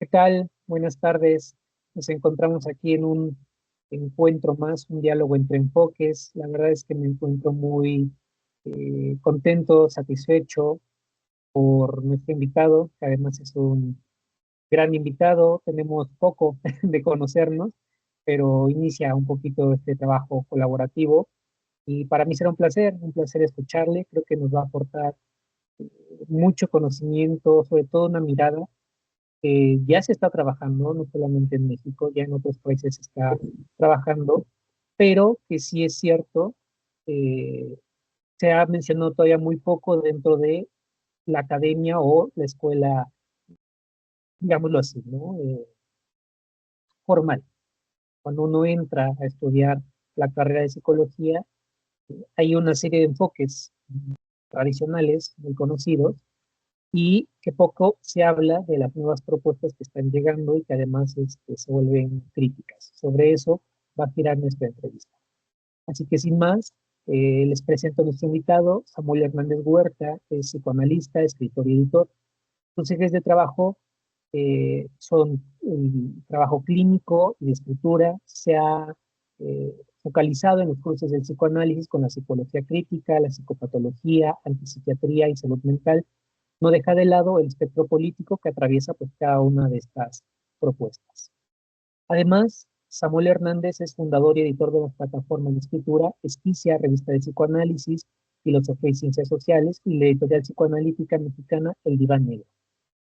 ¿Qué tal? Buenas tardes. Nos encontramos aquí en un encuentro más, un diálogo entre enfoques. La verdad es que me encuentro muy contento, satisfecho por nuestro invitado, que además es un gran invitado. Tenemos poco de conocernos, pero inicia un poquito este trabajo colaborativo y para mí será un placer escucharle. Creo que nos va a aportar mucho conocimiento, sobre todo una mirada ya se está trabajando, no solamente en México, ya en otros países se está trabajando, pero que sí es cierto, eh, se ha mencionado todavía muy poco dentro de la academia o la escuela, digámoslo así, ¿no? Formal. Cuando uno entra a estudiar la carrera de psicología, hay una serie de enfoques tradicionales, muy conocidos, y que poco se habla de las nuevas propuestas que están llegando y que además se vuelven críticas. Sobre eso va a girar nuestra entrevista. Así que sin más, les presento a nuestro invitado, Samuel Hernández Huerta, es psicoanalista, escritor y editor. Sus ejes de trabajo son el trabajo clínico y de escritura. Se ha focalizado en los cursos del psicoanálisis con la psicología crítica, la psicopatología, antipsiquiatría y salud mental. No deja de lado el espectro político que atraviesa pues cada una de estas propuestas. Además, Samuel Hernández es fundador y editor de las plataformas de escritura Esquicia, revista de psicoanálisis, filosofía y ciencias sociales, y la editorial psicoanalítica mexicana El Diván Negro.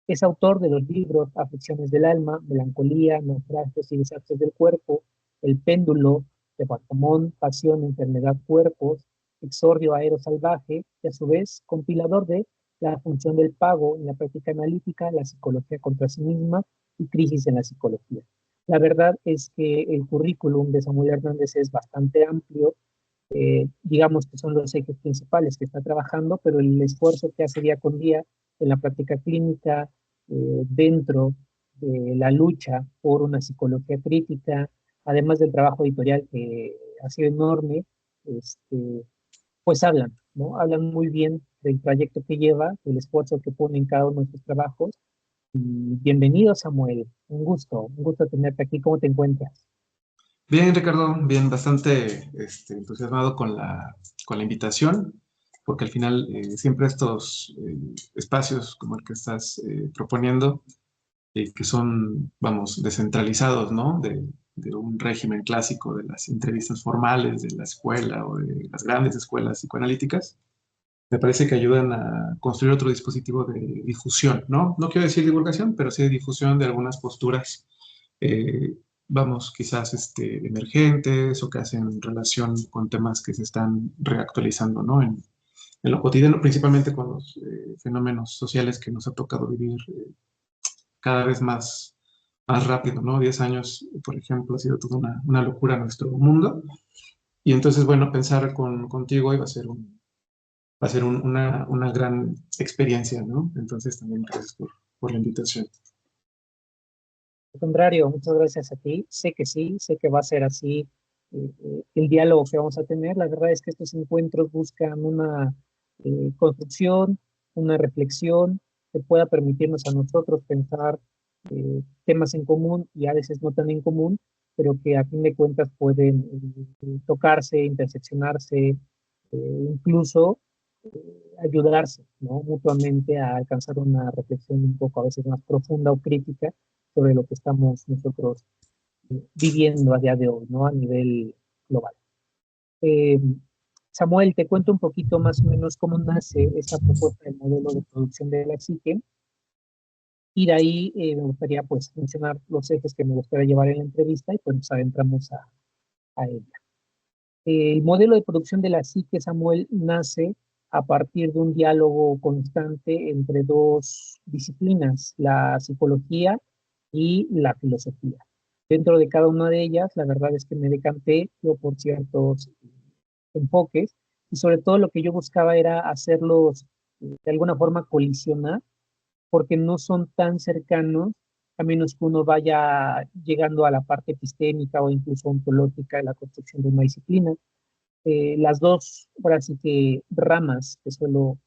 Es autor de los libros Aflicciones del alma, Melancolía, Naufragios y desastres del cuerpo, El péndulo, de Guatamón, Pasión, Enfermedad, Cuerpos, Exordio aero salvaje, y a su vez compilador de La función del pago en la práctica analítica, La psicología contra sí misma y Crisis en la psicología. La verdad es que el currículum de Samuel Hernández es bastante amplio, digamos que son los ejes principales que está trabajando, pero el esfuerzo que hace día con día en la práctica clínica, dentro de la lucha por una psicología crítica, además del trabajo editorial que ha sido enorme, este, pues hablan, ¿no? Hablan muy bien del trayecto que lleva, del esfuerzo que pone en cada uno de sus trabajos. Y bienvenido, Samuel. Un gusto tenerte aquí. ¿Cómo te encuentras? Bien, Ricardo, bien, bastante entusiasmado con la invitación, porque al final siempre estos espacios como el que estás proponiendo, que son, vamos, descentralizados, ¿no? De un régimen clásico de las entrevistas formales de la escuela o de las grandes escuelas psicoanalíticas, me parece que ayudan a construir otro dispositivo de difusión, ¿no? No quiero decir divulgación, pero sí de difusión de algunas posturas, eh, vamos, quizás emergentes o que hacen relación con temas que se están reactualizando, ¿no? En lo cotidiano, principalmente con los fenómenos sociales que nos ha tocado vivir cada vez más rápido, ¿no? 10 años, por ejemplo, ha sido toda una locura en nuestro mundo. Y entonces, bueno, pensar contigo hoy va a ser una gran experiencia, ¿no? Entonces también gracias por la invitación. Al contrario, muchas gracias a ti. Sé que sí, sé que va a ser así el diálogo que vamos a tener. La verdad es que estos encuentros buscan una construcción, una reflexión que pueda permitirnos a nosotros pensar temas en común y a veces no tan en común, pero que a fin de cuentas pueden tocarse, interseccionarse, incluso ayudarse, ¿no? Mutuamente a alcanzar una reflexión un poco a veces más profunda o crítica sobre lo que estamos nosotros viviendo a día de hoy, ¿no? A nivel global. Eh, Samuel, te cuento un poquito más o menos cómo nace esta propuesta del modelo de producción de la psique y de ahí me gustaría pues mencionar los ejes que me gustaría llevar en la entrevista y pues nos adentramos a ella. El modelo de producción de la psique, Samuel, nace a partir de un diálogo constante entre dos disciplinas, la psicología y la filosofía. Dentro de cada una de ellas, la verdad es que me decanté yo por ciertos enfoques y sobre todo lo que yo buscaba era hacerlos de alguna forma colisionar porque no son tan cercanos a menos que uno vaya llegando a la parte epistémica o incluso ontológica de la construcción de una disciplina. Las dos, ahora sí que ramas que suelo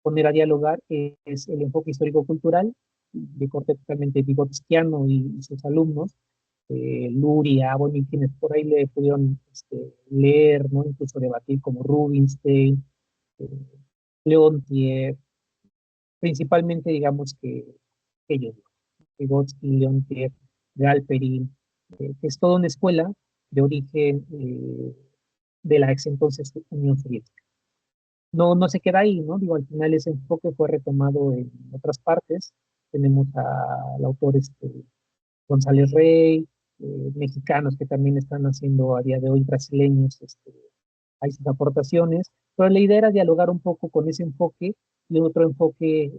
poner a dialogar es el enfoque histórico-cultural de corte totalmente vigotskiano y sus alumnos, Luria, bueno, y quienes por ahí le pudieron leer, ¿no? Incluso debatir como Rubinstein, eh, Leontiev, principalmente digamos que ellos, Vygotsky, Leontiev, Galperin, que es toda una escuela de origen de la ex entonces Unión Soviética. No se queda ahí, ¿no? Digo, al final ese enfoque fue retomado en otras partes. Tenemos al autor González Rey, mexicanos que también están haciendo a día de hoy, brasileños, hay sus aportaciones, pero la idea era dialogar un poco con ese enfoque y otro enfoque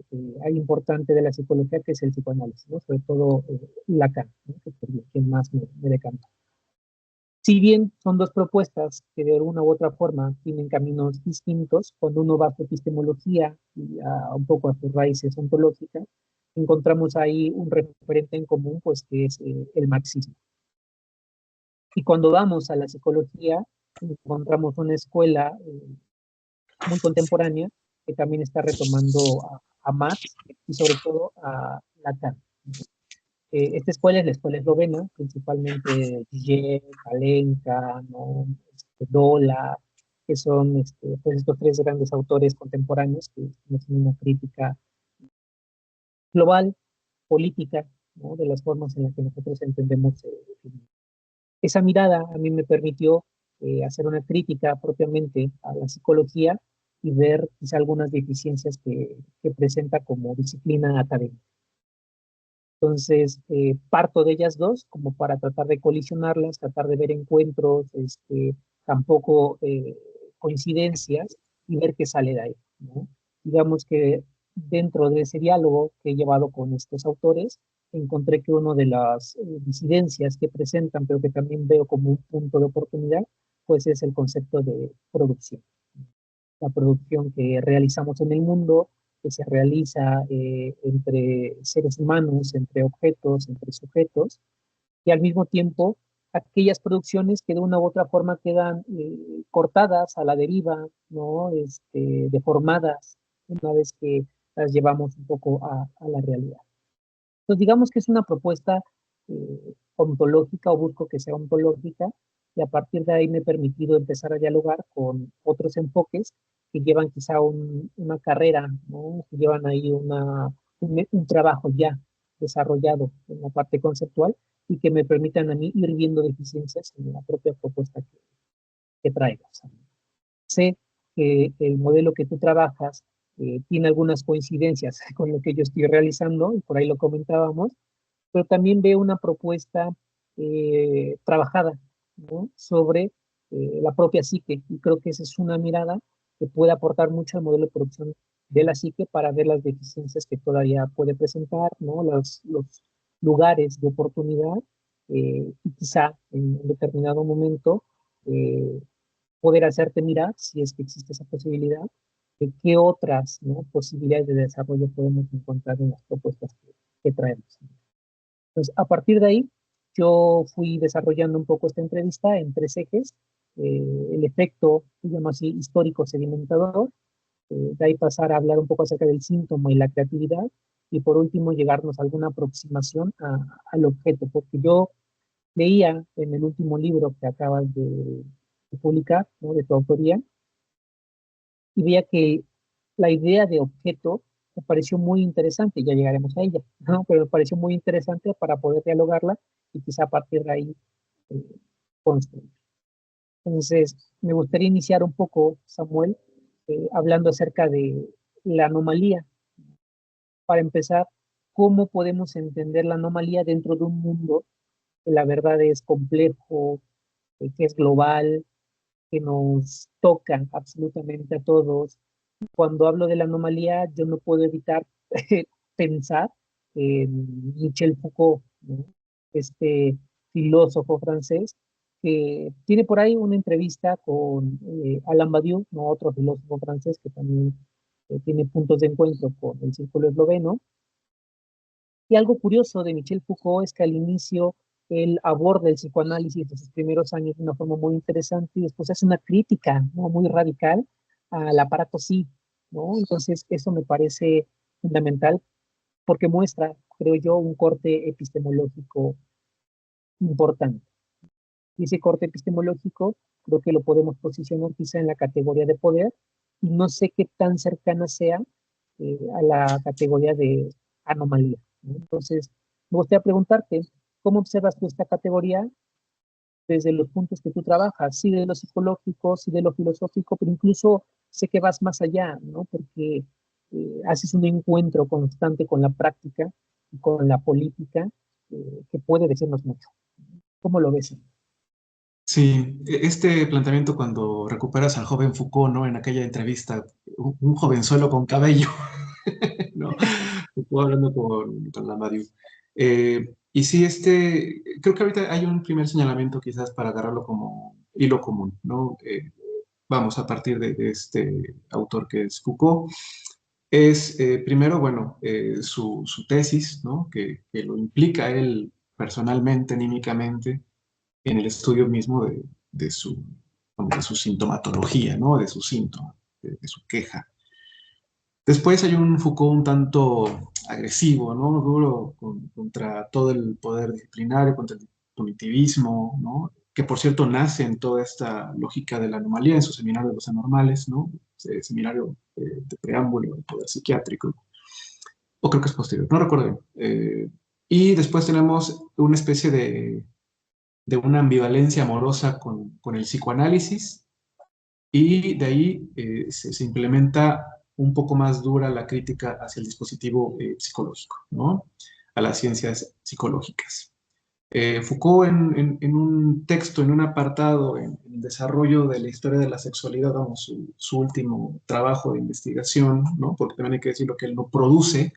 ahí importante de la psicología, que es el psicoanálisis, ¿no? Sobre todo Lacan, ¿no? Que es quien más me decanta. Si bien son dos propuestas que de una u otra forma tienen caminos distintos, cuando uno va a su epistemología y un poco a sus raíces ontológicas, encontramos ahí un referente en común, pues que es el marxismo. Y cuando vamos a la psicología, encontramos una escuela muy contemporánea que también está retomando a Marx y sobre todo a Lacan. Esta escuela es la escuela eslovena, principalmente Zizek, Alenka, ¿no? Dola, que son pues estos tres grandes autores contemporáneos que hacen una crítica global, política, ¿no? De las formas en las que nosotros entendemos esa mirada a mí me permitió hacer una crítica propiamente a la psicología y ver quizá algunas deficiencias que presenta como disciplina académica. Entonces, parto de ellas dos como para tratar de colisionarlas, tratar de ver encuentros, tampoco coincidencias y ver qué sale de ahí, ¿no? Digamos que dentro de ese diálogo que he llevado con estos autores, encontré que una de las disidencias que presentan, pero que también veo como un punto de oportunidad, pues es el concepto de producción. La producción que realizamos en el mundo, que se realiza entre seres humanos, entre objetos, entre sujetos, y al mismo tiempo aquellas producciones que de una u otra forma quedan cortadas a la deriva, ¿no? Deformadas, una vez que las llevamos un poco a la realidad. Entonces, digamos que es una propuesta ontológica o busco que sea ontológica y a partir de ahí me he permitido empezar a dialogar con otros enfoques que llevan quizá una carrera, ¿no? Que llevan ahí un trabajo ya desarrollado en la parte conceptual y que me permitan a mí ir viendo deficiencias en la propia propuesta que traigo. O sea, sé que el modelo que tú trabajas tiene algunas coincidencias con lo que yo estoy realizando, y por ahí lo comentábamos, pero también veo una propuesta trabajada, ¿no? Sobre la propia psique, y creo que esa es una mirada que puede aportar mucho al modelo de producción de la psique para ver las deficiencias que todavía puede presentar, ¿no? Los lugares de oportunidad, y quizá en un determinado momento poder hacerte mirar, si es que existe esa posibilidad, de qué otras, ¿no? Posibilidades de desarrollo podemos encontrar en las propuestas que traemos. Entonces, a partir de ahí, yo fui desarrollando un poco esta entrevista en tres ejes. El efecto, digamos así, histórico sedimentador, de ahí pasar a hablar un poco acerca del síntoma y la creatividad, y por último llegarnos a alguna aproximación al objeto, porque yo leía en el último libro que acabas de publicar, ¿no? De tu autoría, y veía que la idea de objeto me pareció muy interesante, ya llegaremos a ella, ¿no? Pero me pareció muy interesante para poder dialogarla y quizá a partir de ahí eh, construir. Entonces, me gustaría iniciar un poco, Samuel, hablando acerca de la anomalía. Para empezar, ¿cómo podemos entender la anomalía dentro de un mundo que la verdad es complejo, que es global, que nos toca absolutamente a todos? Cuando hablo de la anomalía, yo no puedo evitar pensar en Michel Foucault, ¿no? Este filósofo francés, que tiene por ahí una entrevista con Alain Badiou, ¿no? Otro filósofo francés que también tiene puntos de encuentro con el círculo esloveno. Y algo curioso de Michel Foucault es que al inicio él aborda el psicoanálisis de sus primeros años de una forma muy interesante y después hace una crítica, ¿no? Muy radical al aparato sí, ¿no? Entonces eso me parece fundamental porque muestra, creo yo, un corte epistemológico importante. Y ese corte epistemológico creo que lo podemos posicionar quizá en la categoría de poder, y no sé qué tan cercana sea a la categoría de anomalía, ¿no? Entonces, me gustaría preguntarte, ¿cómo observas tú esta categoría desde los puntos que tú trabajas? Sí, de lo psicológico, sí, de lo filosófico, pero incluso sé que vas más allá, ¿no? Porque haces un encuentro constante con la práctica y con la política, que puede decirnos mucho. ¿Cómo lo ves? Sí, este planteamiento cuando recuperas al joven Foucault, ¿no? En aquella entrevista, un jovenzuelo con cabello, ¿no? Foucault hablando con la Mario. Y sí, creo que ahorita hay un primer señalamiento quizás para agarrarlo como hilo común, ¿no? Vamos, a partir de este autor que es Foucault, es primero, bueno, su tesis, ¿no? Que lo implica él personalmente, anímicamente, en el estudio mismo de su, de su sintomatología, ¿no? De su síntoma, de su queja. Después hay un Foucault un tanto agresivo, ¿no? Duro contra todo el poder disciplinario, contra el punitivismo, ¿no? Que por cierto nace en toda esta lógica de la anomalía en su seminario de los anormales, ¿no? Seminario de preámbulo del poder psiquiátrico, o creo que es posterior, no recuerdo bien. Y después tenemos una especie de una ambivalencia amorosa con el psicoanálisis, y de ahí se implementa un poco más dura la crítica hacia el dispositivo psicológico, ¿no? A las ciencias psicológicas. Foucault en un texto, en un apartado, en el desarrollo de la historia de la sexualidad, vamos, su último trabajo de investigación, ¿no? Porque también hay que decir lo que él no produce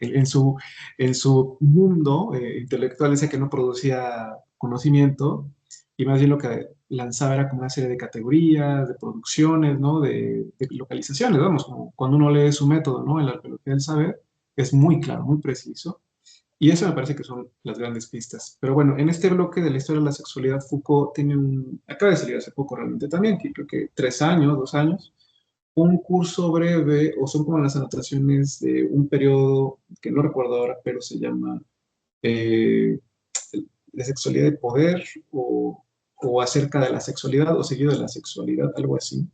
en su mundo intelectual, dice que no producía conocimiento, y más bien lo que lanzaba era como una serie de categorías, de producciones, ¿no? De localizaciones, vamos, como cuando uno lee su método, ¿no? En la arqueología del saber, es muy claro, muy preciso, y eso me parece que son las grandes pistas. Pero bueno, en este bloque de la historia de la sexualidad, Foucault tiene acaba de salir hace poco realmente también, que creo que 3 años, 2 años, un curso breve, o son como las anotaciones de un periodo que no recuerdo ahora, pero se llama eh, La sexualidad de poder, o acerca de la sexualidad, o seguido de la sexualidad, algo así.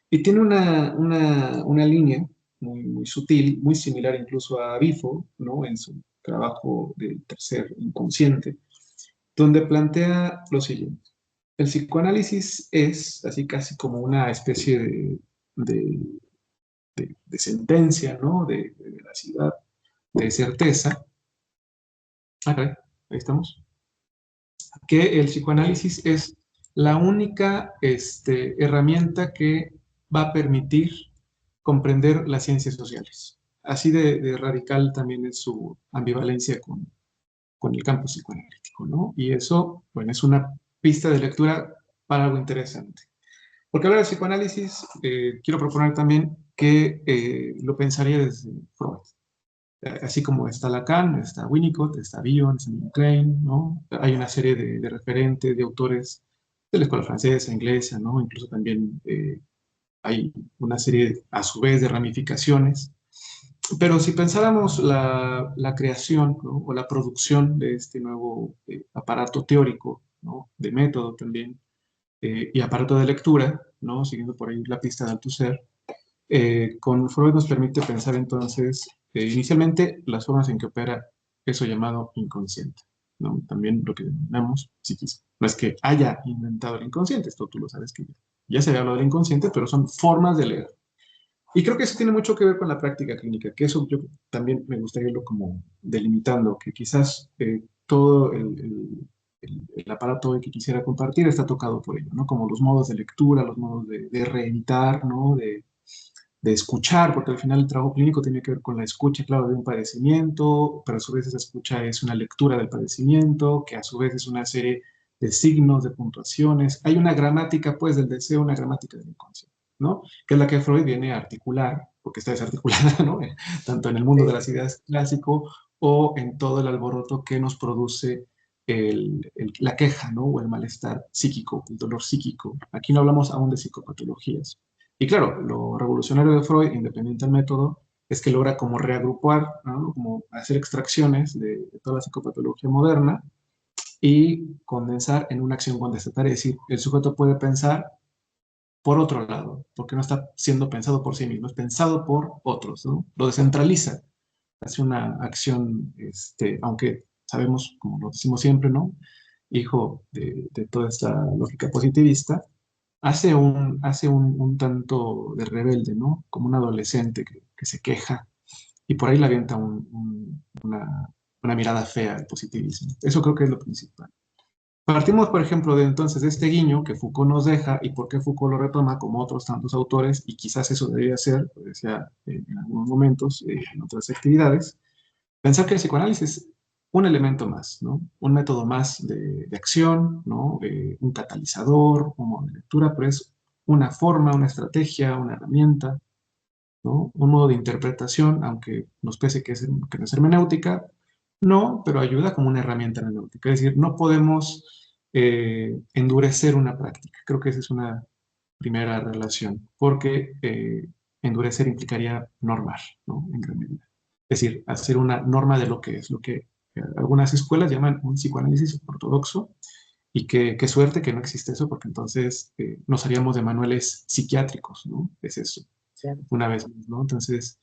Y tiene una línea muy, muy sutil, muy similar incluso a Bifo, ¿no? En su trabajo del tercer inconsciente, donde plantea lo siguiente. El psicoanálisis es así casi como una especie de, de sentencia, ¿no? De veracidad, de certeza. Ah, caray, ahí estamos. Que el psicoanálisis es la única herramienta que va a permitir comprender las ciencias sociales. Así de radical también es su ambivalencia con el campo psicoanalítico, ¿no? Y eso, bueno, es una pista de lectura para algo interesante. Porque hablar de psicoanálisis, quiero proponer también que lo pensaría desde Freud. Así como está Lacan, está Winnicott, está Bion, está Klein, ¿no? Hay una serie de referentes, de autores de la escuela francesa, inglesa, ¿no? Incluso también hay una serie, a su vez, de ramificaciones. Pero si pensáramos la creación, ¿no? O la producción de este nuevo aparato teórico, ¿no? De método también, y aparato de lectura, ¿no? Siguiendo por ahí la pista de Althusser, con Freud nos permite pensar entonces inicialmente las formas en que opera eso llamado inconsciente, ¿no? También lo que denominamos psiquismo. No es que haya inventado el inconsciente, esto tú lo sabes que ya se había hablado del inconsciente, pero son formas de leer. Y creo que eso tiene mucho que ver con la práctica clínica, que eso yo también me gustaría irlo como delimitando, que quizás todo el aparato que quisiera compartir está tocado por ello, ¿no? Como los modos de lectura, los modos de reeditar, ¿no? De escuchar, porque al final el trabajo clínico tiene que ver con la escucha, claro, de un padecimiento, pero a su vez esa escucha es una lectura del padecimiento, que a su vez es una serie de signos, de puntuaciones. Hay una gramática, pues, del deseo, una gramática del inconsciente, ¿no? Que es la que Freud viene a articular, porque está desarticulada, ¿no? Tanto en el mundo de las ideas clásico o en todo el alboroto que nos produce la queja, ¿no? O el malestar psíquico, el dolor psíquico. Aquí no hablamos aún de psicopatologías. Y claro, lo revolucionario de Freud, independiente del método, es que logra como reagrupar, ¿no? Como hacer extracciones de toda la psicopatología moderna y condensar en una acción contestataria. Es decir, el sujeto puede pensar por otro lado, porque no está siendo pensado por sí mismo, es pensado por otros, ¿no? Lo descentraliza, hace una acción, aunque sabemos, como lo decimos siempre, ¿no? Hijo de toda esta lógica positivista, hace un tanto de rebelde, ¿no? Como un adolescente que se queja y por ahí le avienta una mirada fea al positivismo. Eso creo que es lo principal. Partimos, por ejemplo, de entonces de este guiño que Foucault nos deja y por qué Foucault lo retoma como otros tantos autores, y quizás eso debería ser, lo decía en algunos momentos, en otras actividades, pensar que el psicoanálisis es un elemento más, ¿no? Un método más de acción, ¿no? Un catalizador, un modo de lectura, pero es una forma, una estrategia, una herramienta, ¿no? Un modo de interpretación, aunque nos pese que no es hermenéutica, no, pero ayuda como una herramienta hermenéutica. Es decir, no podemos endurecer una práctica. Creo que esa es una primera relación, porque endurecer implicaría normar, ¿no? En gran medida. Es decir, hacer una norma de lo que es, lo que algunas escuelas llaman un psicoanálisis ortodoxo, y qué suerte que no existe eso, porque entonces nos haríamos de manuales psiquiátricos, ¿no? Es eso, Claro. una vez más, ¿no? Entonces,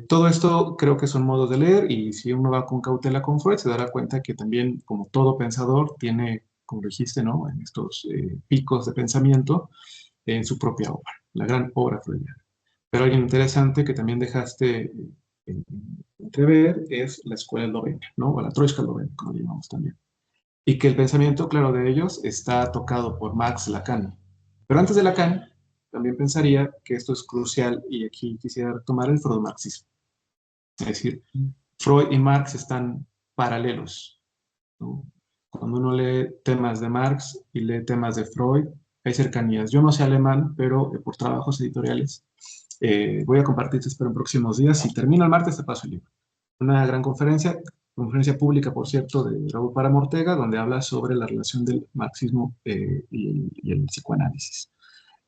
todo esto creo que son modos de leer y si uno va con cautela con Freud se dará cuenta que también, como todo pensador, tiene, como dijiste, ¿no? En estos picos de pensamiento en su propia obra, la gran obra freudiana. Pero algo interesante que también dejaste entrever es la escuela eslovena, ¿no? O la Troika eslovena, como llamamos también. Y que el pensamiento, claro, de ellos está tocado por Marx, Lacan. Pero antes de Lacan, también pensaría que esto es crucial y aquí quisiera retomar el freudomarxismo. Es decir, Freud y Marx están paralelos, ¿no? Cuando uno lee temas de Marx y lee temas de Freud, hay cercanías. Yo no sé alemán, pero por trabajos editoriales voy a compartirte, espero, en próximos días. Si termino el martes, te paso el libro. Una gran conferencia pública, por cierto, de Raúl Páramo Ortega, donde habla sobre la relación del marxismo y el psicoanálisis.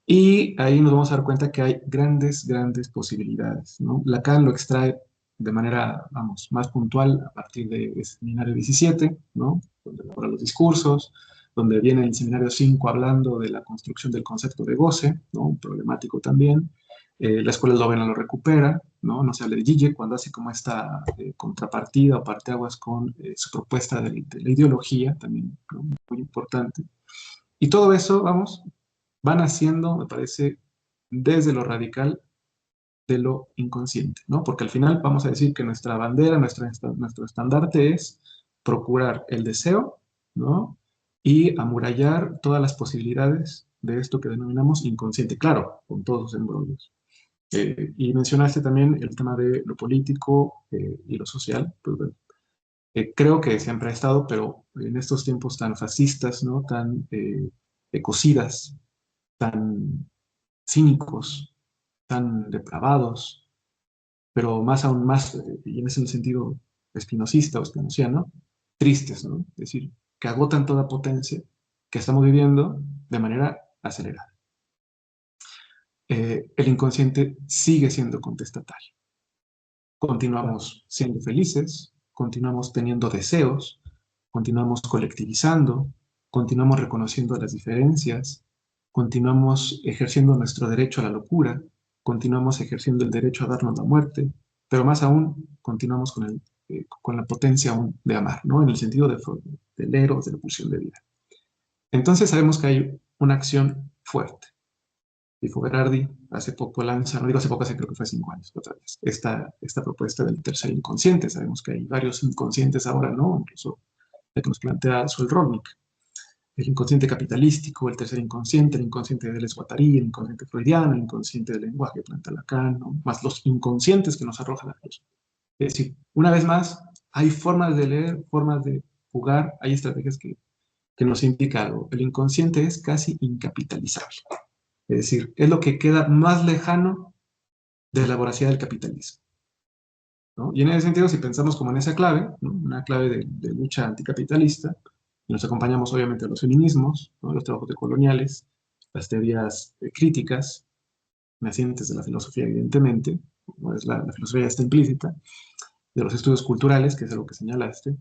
Y ahí nos vamos a dar cuenta que hay grandes, grandes posibilidades, ¿no? Lacan lo extrae de manera, vamos, más puntual a partir del seminario 17, ¿no? Donde elabora los discursos, donde viene el seminario 5 hablando de la construcción del concepto de goce, ¿no? Un problemático también. La escuela eslovena lo recupera, ¿no? No se habla de Zizek cuando hace como esta contrapartida o parteaguas con su propuesta de la ideología, también, ¿no? Muy importante. Y todo eso, vamos, van haciendo, me parece, desde lo radical de lo inconsciente, ¿no? Porque al final vamos a decir que nuestra bandera, nuestro estandarte es procurar el deseo, ¿no? Y amurallar todas las posibilidades de esto que denominamos inconsciente, claro, con todos los embrollos. Y mencionaste también el tema de lo político y lo social, pues bueno, creo que siempre ha estado, pero en estos tiempos tan fascistas, ¿no? Tan ecocidas, tan cínicos, tan depravados, pero más aún más, y en ese sentido espinosista o espinociano, tristes, ¿no? Es decir, que agotan toda potencia que estamos viviendo de manera acelerada. El inconsciente sigue siendo contestatario. Continuamos siendo felices, continuamos teniendo deseos, continuamos colectivizando, continuamos reconociendo las diferencias, continuamos ejerciendo nuestro derecho a la locura, continuamos ejerciendo el derecho a darnos la muerte, pero más aún continuamos con la potencia aún de amar, ¿no? En el sentido del eros, de la pulsión de vida. Entonces sabemos que hay una acción fuerte. Dijo Berardi, hace poco lanza, no digo hace poco, hace creo que fue 5 años otra vez, esta propuesta del tercer inconsciente. Sabemos que hay varios inconscientes ahora, ¿no? Incluso el que nos plantea Rolnik, el inconsciente capitalístico, el tercer inconsciente, el inconsciente de Deleuze-Guattari, el inconsciente freudiano, el inconsciente del lenguaje que plantea Lacan, ¿no? Más los inconscientes que nos arroja la luz. Es decir, una vez más, hay formas de leer, formas de jugar, hay estrategias que nos indican algo. El inconsciente es casi incapitalizable. Es decir, es lo que queda más lejano de la voracidad del capitalismo, ¿no? Y en ese sentido, si pensamos como en esa clave, ¿no? Una clave de lucha anticapitalista, y nos acompañamos obviamente a los feminismos, ¿no? Los trabajos decoloniales, las teorías críticas, nacientes de la filosofía, evidentemente, pues la filosofía ya está implícita, de los estudios culturales, que es algo que señalaste,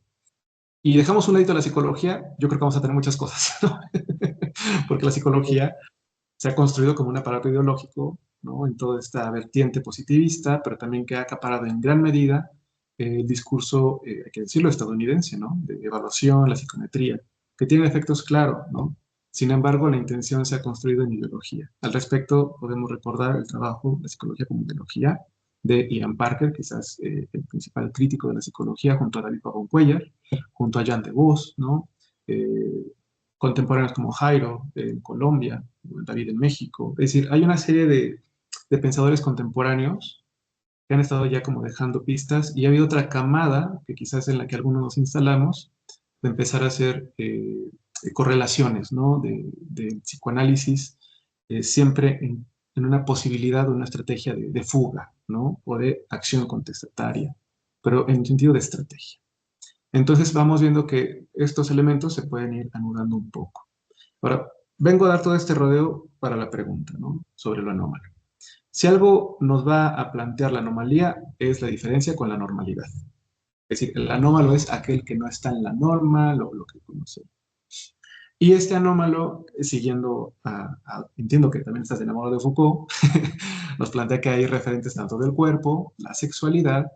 y dejamos un ladito la psicología, yo creo que vamos a tener muchas cosas, ¿no? Porque la psicología se ha construido como un aparato ideológico, ¿no? En toda esta vertiente positivista, pero también que ha acaparado en gran medida el discurso, hay que decirlo, estadounidense, ¿no? De evaluación, la psicometría, que tiene efectos claros, ¿no? Sin embargo, la intención se ha construido en ideología. Al respecto, podemos recordar el trabajo de psicología como ideología de Ian Parker, quizás el principal crítico de la psicología, junto a David Pavón Cuellar, junto a Jan de Vos, ¿no? Eh, Contemporáneos como Jairo en Colombia, David en México. Es decir, hay una serie de pensadores contemporáneos que han estado ya como dejando pistas y ha habido otra camada, que quizás en la que algunos nos instalamos, de empezar a hacer correlaciones, ¿no? De psicoanálisis, siempre en una posibilidad o una estrategia de fuga, ¿no? O de acción contestataria, pero en sentido de estrategia. Entonces vamos viendo que estos elementos se pueden ir anudando un poco. Ahora, vengo a dar todo este rodeo para la pregunta, ¿no? Sobre lo anómalo. Si algo nos va a plantear la anomalía es la diferencia con la normalidad. Es decir, el anómalo es aquel que no está en la norma, lo que conocemos. Y este anómalo, siguiendo entiendo que también estás enamorado de Foucault, nos plantea que hay referentes tanto del cuerpo, la sexualidad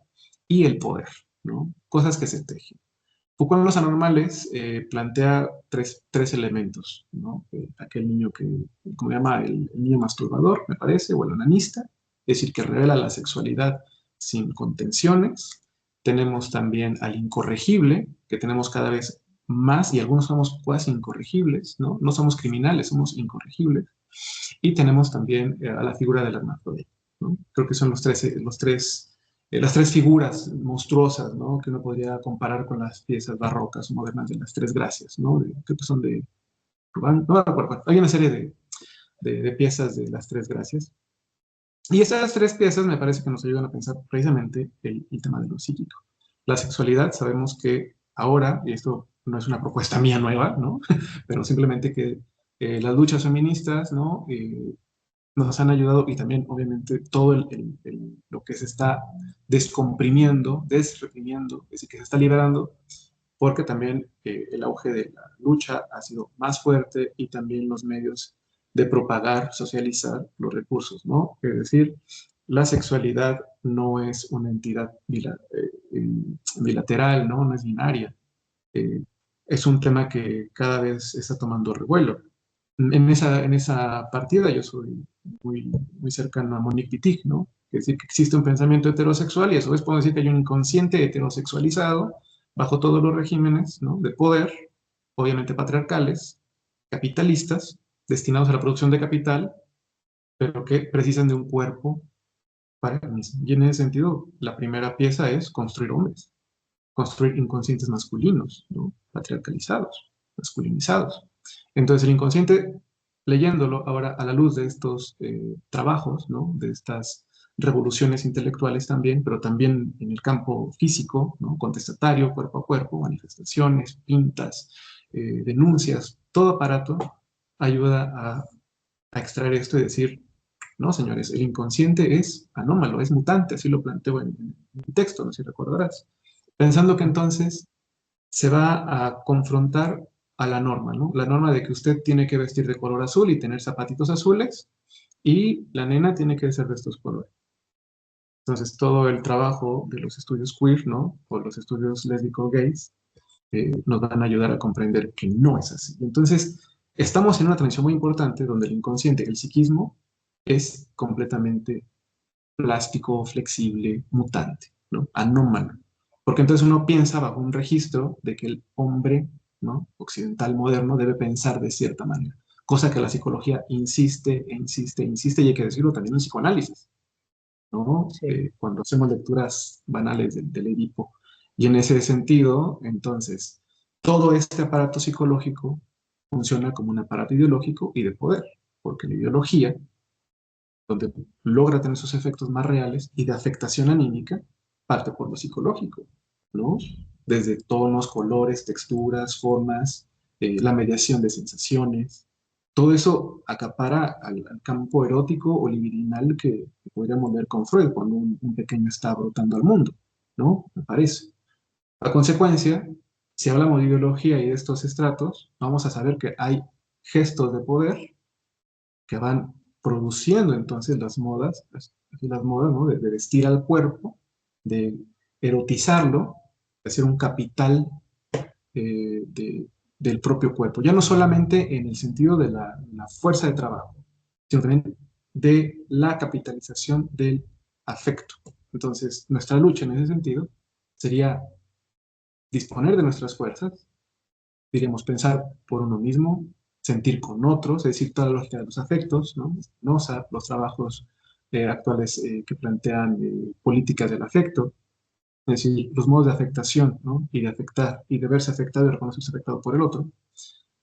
y el poder, ¿no? Cosas que se tejen. Foucault en los anormales plantea tres elementos, ¿no? Aquel niño que, como se llama, el niño masturbador, me parece, o el onanista, es decir, que revela la sexualidad sin contenciones. Tenemos también al incorregible, que tenemos cada vez más, y algunos somos cuasi incorregibles, ¿no? No somos criminales, somos incorregibles. Y tenemos también a la figura del hermafrodita, ¿no? Creo que son las tres figuras monstruosas, ¿no? Que uno podría comparar con las piezas barrocas o modernas de las tres gracias, ¿no? Creo que son de Rubán, no me acuerdo, hay una serie de piezas de las tres gracias. Y esas tres piezas me parece que nos ayudan a pensar precisamente el tema de lo psíquico. La sexualidad, sabemos que ahora, y esto no es una propuesta mía nueva, ¿no? Pero simplemente que las luchas feministas, ¿no? Nos han ayudado y también, obviamente, todo lo que se está descomprimiendo, desreprimiendo, es decir, que se está liberando, porque también el auge de la lucha ha sido más fuerte y también los medios de propagar, socializar los recursos, ¿no? Es decir, la sexualidad no es una entidad bilateral, ¿no? No es binaria. Eh, es un tema que cada vez está tomando revuelo. En esa partida yo soy muy cercano a Monique Wittig, ¿no? Es decir, que existe un pensamiento heterosexual y a su vez puedo decir que hay un inconsciente heterosexualizado bajo todos los regímenes, ¿no? De poder, obviamente patriarcales, capitalistas, destinados a la producción de capital, pero que precisan de un cuerpo para el mismo. Y en ese sentido, la primera pieza es construir hombres, construir inconscientes masculinos, ¿no? Patriarcalizados, masculinizados. Entonces el inconsciente, leyéndolo ahora a la luz de estos trabajos, ¿no? De estas revoluciones intelectuales también, pero también en el campo físico, ¿no? Contestatario, cuerpo a cuerpo, manifestaciones, pintas, denuncias, todo aparato ayuda a extraer esto y decir, no, señores, el inconsciente es anómalo, es mutante, así lo planteo en el texto, no sé si recordarás. Pensando que entonces se va a confrontar a la norma, ¿no? La norma de que usted tiene que vestir de color azul y tener zapatitos azules y la nena tiene que ser de estos colores. Entonces, todo el trabajo de los estudios queer, ¿no? O los estudios lésbico-gays, nos van a ayudar a comprender que no es así. Entonces, estamos en una transición muy importante donde el inconsciente, el psiquismo, es completamente plástico, flexible, mutante, ¿no? Anómalo. Porque entonces uno piensa bajo un registro de que el hombre, ¿no? Occidental moderno debe pensar de cierta manera, cosa que la psicología insiste, insiste, insiste, y hay que decirlo también en psicoanálisis, ¿no? Sí. Cuando hacemos lecturas banales del Edipo. Y en ese sentido, entonces, todo este aparato psicológico funciona como un aparato ideológico y de poder, porque la ideología donde logra tener sus efectos más reales y de afectación anímica, parte por lo psicológico, ¿no? Desde tonos, colores, texturas, formas, la mediación de sensaciones, todo eso acapara al campo erótico o libidinal que podríamos ver con Freud cuando un pequeño está brotando al mundo, ¿no? Me parece. A consecuencia, si hablamos de ideología y de estos estratos, vamos a saber que hay gestos de poder que van produciendo entonces las modas, ¿no? De vestir al cuerpo, de erotizarlo, de hacer un capital del propio cuerpo. Ya no solamente en el sentido de la fuerza de trabajo, sino también de la capitalización del afecto. Entonces, nuestra lucha en ese sentido sería disponer de nuestras fuerzas, diríamos pensar por uno mismo, sentir con otros, es decir, toda la lógica de los afectos, ¿no? Spinoza, los trabajos actuales que plantean políticas del afecto, es decir, los modos de afectación, ¿no? Y de afectar, y de verse afectado y reconocerse afectado por el otro,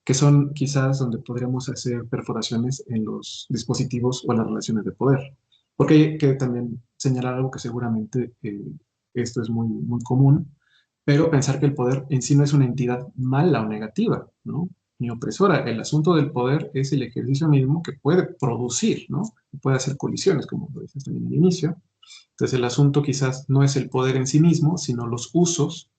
que son quizás donde podríamos hacer perforaciones en los dispositivos o en las relaciones de poder. Porque hay que también señalar algo que seguramente esto es muy, muy común, pero pensar que el poder en sí no es una entidad mala o negativa, ¿no? Ni opresora. El asunto del poder es el ejercicio mismo que puede producir, ¿no? Puede hacer colisiones, como lo dices también al inicio. Entonces el asunto quizás no es el poder en sí mismo, sino los usos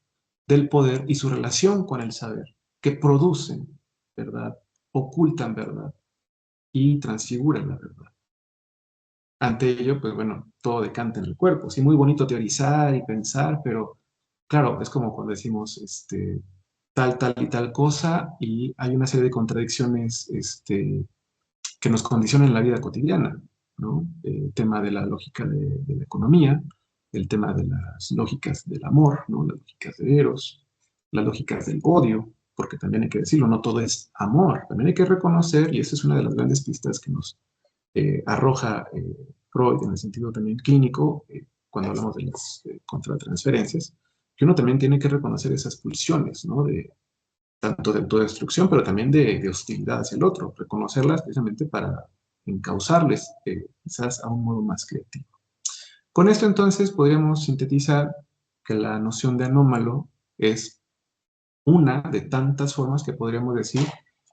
del poder y su relación con el saber, que producen verdad, ocultan verdad y transfiguran la verdad. Ante ello, pues bueno, todo decanta en el cuerpo. Sí, muy bonito teorizar y pensar, pero claro, es como cuando decimos tal, tal y tal cosa y hay una serie de contradicciones que nos condicionan la vida cotidiana, ¿no? El tema de la lógica de la economía, el tema de las lógicas del amor, ¿no? Las lógicas de Eros, las lógicas del odio, porque también hay que decirlo, no todo es amor, también hay que reconocer, y esa es una de las grandes pistas que nos arroja Freud en el sentido también clínico, cuando hablamos de las contratransferencias, que uno también tiene que reconocer esas pulsiones, ¿no? Tanto de autodestrucción, pero también de hostilidad hacia el otro, reconocerlas precisamente para encauzarles quizás a un modo más creativo. Con esto entonces podríamos sintetizar que la noción de anómalo es una de tantas formas que podríamos decir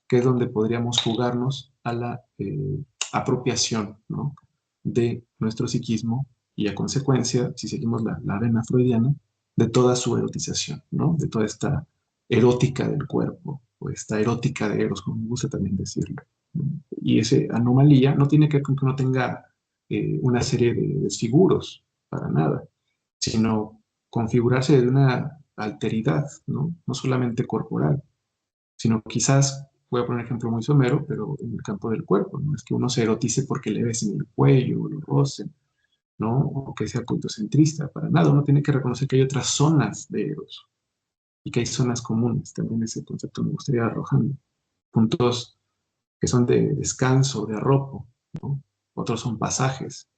que es donde podríamos jugarnos a la apropiación, ¿no? De nuestro psiquismo y a consecuencia, si seguimos la vena freudiana, de toda su erotización, ¿no? De toda esta erótica del cuerpo, o esta erótica de Eros, como me gusta también decirlo, ¿no? Y esa anomalía no tiene que ver con que uno tenga una serie de desfiguros, para nada, sino configurarse de una alteridad, ¿no? No solamente corporal, sino quizás, voy a poner un ejemplo muy somero, pero en el campo del cuerpo, ¿no? Es que uno se erotice porque le besen el cuello, o lo rocen, ¿no? O que sea coitocentrista, para nada. Uno tiene que reconocer que hay otras zonas de Eros y que hay zonas comunes. También ese concepto me gustaría arrojando. Puntos que son de descanso, de arropo, ¿no? Otros son pasajes.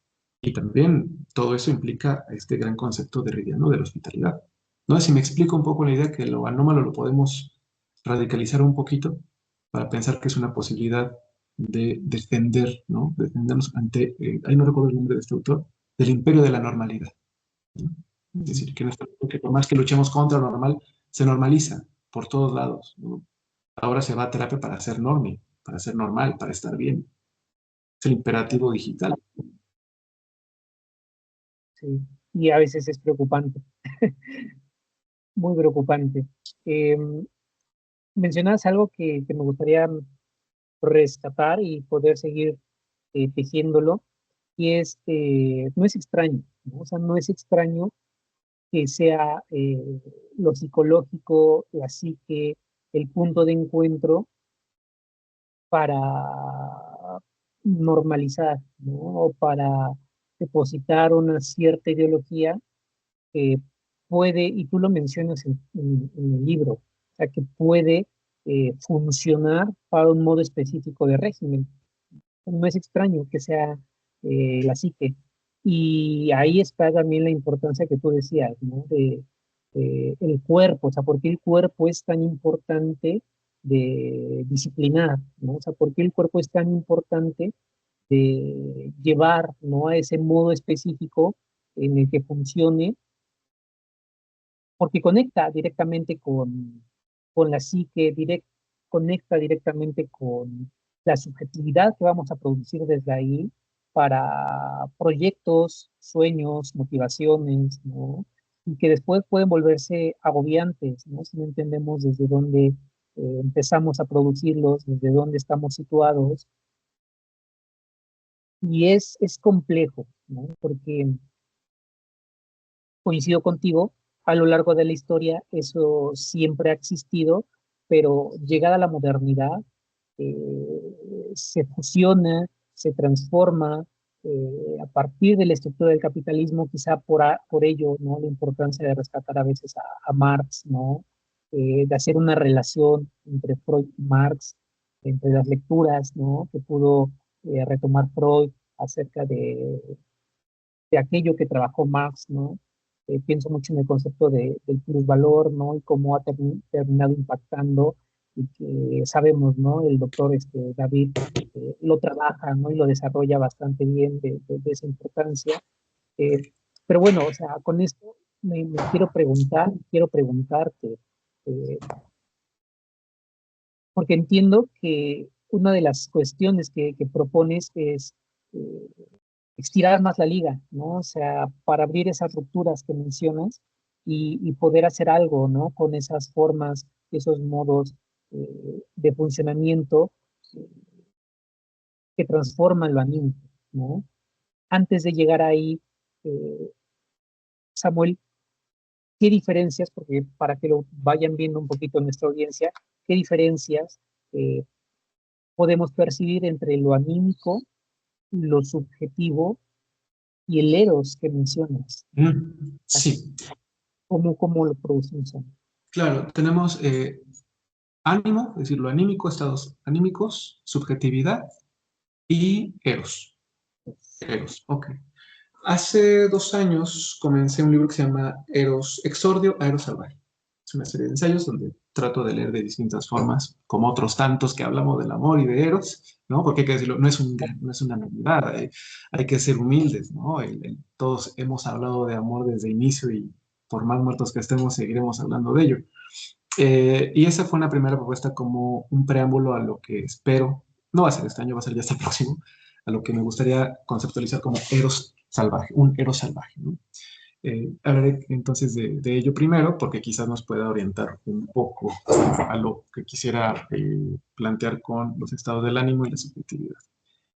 Y también todo eso implica este gran concepto derridiano de la hospitalidad. No sé si me explico un poco la idea que lo anómalo lo podemos radicalizar un poquito para pensar que es una posibilidad de defender, ¿no? Defendernos ante, ahí no recuerdo el nombre de este autor, del imperio de la normalidad, ¿no? Es decir, que por más que luchemos contra lo normal, se normaliza por todos lados, ¿no? Ahora se va a terapia para ser normal, para estar bien. Es el imperativo digital. Sí. Y a veces es preocupante, muy preocupante. Eh, Mencionas algo que me gustaría rescatar y poder seguir tejiéndolo, y es, no es extraño, ¿no? O sea, no es extraño que sea lo psicológico, la psique, el punto de encuentro para normalizar, ¿no? O para depositar una cierta ideología que puede, y tú lo mencionas en el libro, o sea, que puede funcionar para un modo específico de régimen. No es extraño que sea la psique. Y ahí está también la importancia que tú decías, ¿no? De el cuerpo, o sea, ¿por qué el cuerpo es tan importante de disciplinar, ¿no? O sea, ¿por qué el cuerpo es tan importante de llevar, ¿no? A ese modo específico en el que funcione, porque conecta directamente con la psique, conecta directamente la subjetividad que vamos a producir desde ahí para proyectos, sueños, motivaciones, ¿no? Y que después pueden volverse agobiantes, ¿no? Si no entendemos desde dónde empezamos a producirlos, desde dónde estamos situados. Y es complejo, ¿no? Porque coincido contigo, a lo largo de la historia eso siempre ha existido, pero llegada la modernidad, se fusiona, se transforma, a partir de la estructura del capitalismo, quizá por ello, ¿no? La importancia de rescatar a veces a Marx, ¿no? De hacer una relación entre Freud y Marx, entre las lecturas, ¿no? Que pudo retomar Freud acerca de aquello que trabajó Marx, ¿no? Pienso mucho en el concepto del plusvalor, ¿no? Y cómo ha terminado impactando y que sabemos, ¿no? El doctor David lo trabaja, ¿no? Y lo desarrolla bastante bien de esa importancia. Eh, pero bueno, o sea, con esto me quiero preguntarte, eh, porque entiendo que una de las cuestiones que propones es eh, estirar más la liga, ¿no? O sea, para abrir esas rupturas que mencionas y poder hacer algo, ¿no? Con esas formas, esos modos de funcionamiento eh, que transforman lo anímico, ¿no? Antes de llegar ahí, eh, Samuel, ¿qué diferencias, porque para que lo vayan viendo un poquito en nuestra audiencia, qué diferencias eh, podemos percibir entre lo anímico, lo subjetivo y el eros que mencionas? Sí, ¿Cómo lo producimos? claro, tenemos ánimo, es decir, lo anímico, estados anímicos, subjetividad y eros. Eros, ok. Hace 2 años comencé un libro que se llama Eros, Exordio a Eros Salvaje. Es una serie de ensayos donde trato de leer de distintas formas, como otros tantos que hablamos del amor y de Eros, ¿no? Porque hay que decirlo, no es una novedad, hay que ser humildes, ¿no? Todos hemos hablado de amor desde el inicio y por más muertos que estemos, seguiremos hablando de ello. Y esa fue una primera propuesta como un preámbulo a lo que espero, no va a ser este año, va a ser ya hasta el próximo, a lo que me gustaría conceptualizar como Eros salvaje, un Eros salvaje, ¿no? Hablaré entonces de ello primero, porque quizás nos pueda orientar un poco a lo que quisiera plantear con los estados del ánimo y la subjetividad.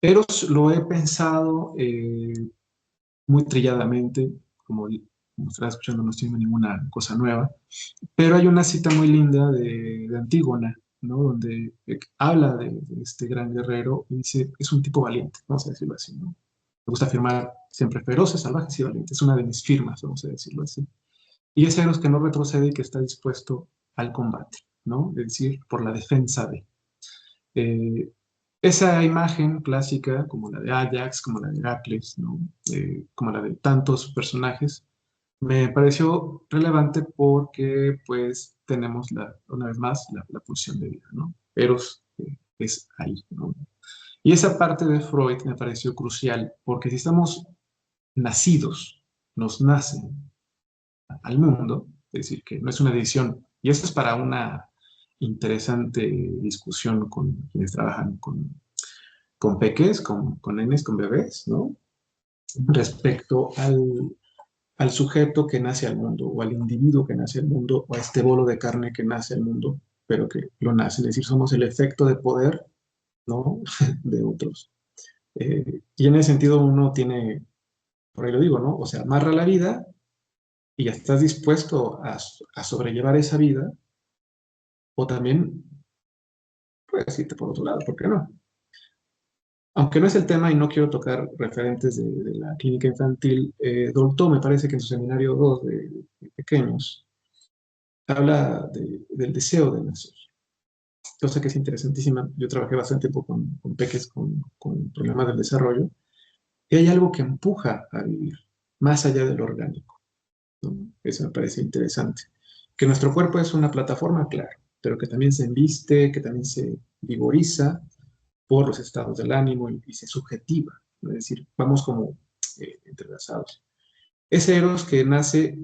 Eros lo he pensado muy trilladamente, como estaba escuchando, no estoy en ninguna cosa nueva, pero hay una cita muy linda de Antígona, ¿no? Donde habla de este gran guerrero y dice, es un tipo valiente, vamos a decirlo así, ¿no? Me gusta afirmar siempre feroces, salvajes y valientes. Es una de mis firmas, vamos a decirlo así. Y es Eros que no retrocede y que está dispuesto al combate, ¿no? Es decir, por la defensa de. Eh, esa imagen clásica, como la de Ajax, como la de Heracles, ¿no? Como la de tantos personajes, me pareció relevante porque pues tenemos una vez más la pulsión de vida, ¿no? Eros es ahí, ¿no? Y esa parte de Freud me pareció crucial porque si estamos nacidos, nos nacen al mundo, es decir, que no es una decisión, y esto es para una interesante discusión con quienes trabajan con peques, con nenes, con bebés, ¿no? Respecto al sujeto que nace al mundo, o al individuo que nace al mundo, o a este bolo de carne que nace al mundo, pero que lo nace. Es decir, somos el efecto de poder, ¿no? De otros. Y en ese sentido uno tiene, por ahí lo digo, ¿no? O sea, amarra la vida y ya estás dispuesto a sobrellevar esa vida, o también puedes irte por otro lado, ¿por qué no? Aunque no es el tema y no quiero tocar referentes de la clínica infantil, Dolto me parece que en su seminario 2 de pequeños habla del deseo de nacer, cosa que es interesantísima. Yo trabajé bastante tiempo con peques con problemas del desarrollo, y hay algo que empuja a vivir, más allá del orgánico, ¿no? Eso me parece interesante. Que nuestro cuerpo es una plataforma, claro, pero que también se embiste, que también se vigoriza por los estados del ánimo y se subjetiva, ¿no? Es decir, vamos como entrelazados. Ese Eros que nace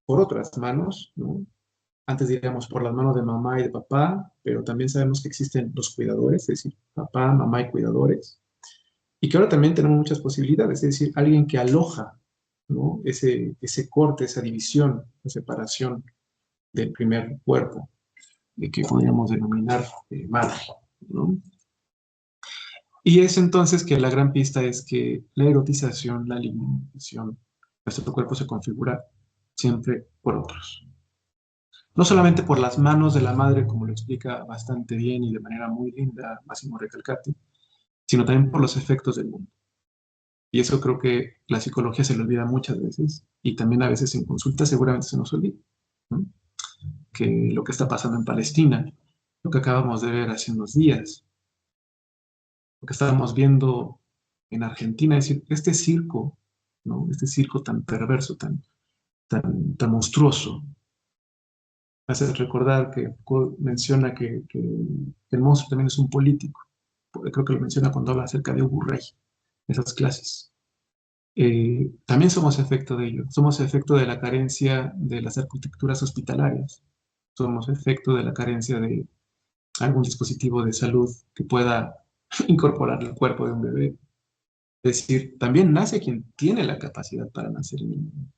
por otras manos, ¿no? antes diríamos por las manos de mamá y de papá, pero también sabemos que existen los cuidadores, es decir, papá, mamá y cuidadores, y que ahora también tenemos muchas posibilidades, es decir, alguien que aloja, ¿no? Ese corte, esa división, esa separación del primer cuerpo, de que podríamos denominar madre, ¿no? Y es entonces que la gran pista es que la erotización, la alimentación, nuestro cuerpo se configura siempre por otros. No solamente por las manos de la madre, como lo explica bastante bien y de manera muy linda Massimo Recalcati, sino también por los efectos del mundo. Y eso creo que la psicología se le olvida muchas veces y también a veces en consulta seguramente se nos olvida, ¿no? Que lo que está pasando en Palestina, lo que acabamos de ver hace unos días, lo que estábamos viendo en Argentina, es decir, este circo, ¿no? Este circo tan perverso, tan monstruoso, hace recordar que Foucault menciona que el monstruo también es un político. Creo que lo menciona cuando habla acerca de Hugo Rey, esas clases. También somos efecto de ello. Somos efecto de la carencia de las arquitecturas hospitalarias. Somos efecto de la carencia de algún dispositivo de salud que pueda incorporar el cuerpo de un bebé. Es decir, también nace quien tiene la capacidad para nacer en el mundo,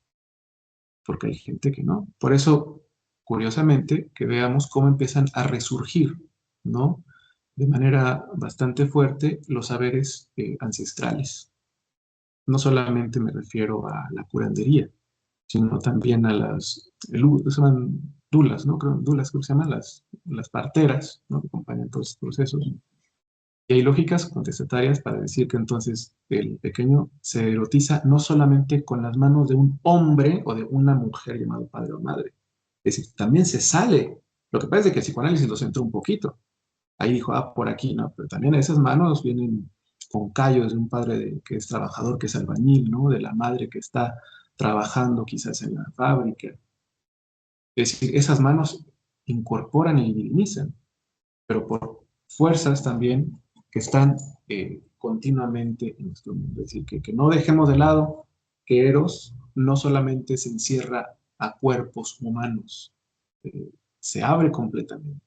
porque hay gente que no. Por eso, curiosamente, que veamos cómo empiezan a resurgir, ¿no? De manera bastante fuerte los saberes ancestrales. No solamente me refiero a la curandería, sino también a se llaman dulas, ¿no? Dulas, creo que se llaman las parteras, ¿no? Que acompañan todos estos procesos. Y hay lógicas contestatarias para decir que entonces el pequeño se erotiza no solamente con las manos de un hombre o de una mujer llamado padre o madre. Es decir, también se sale. Lo que pasa es que el psicoanálisis lo centró un poquito. Ahí dijo, por aquí, ¿no? Pero también esas manos vienen con callos de un padre que es trabajador, que es albañil, ¿no? De la madre que está trabajando quizás en la fábrica. Es decir, esas manos incorporan y divinizan, pero por fuerzas también que están continuamente en nuestro mundo. Es decir, que no dejemos de lado que Eros no solamente se encierra a cuerpos humanos, se abre completamente.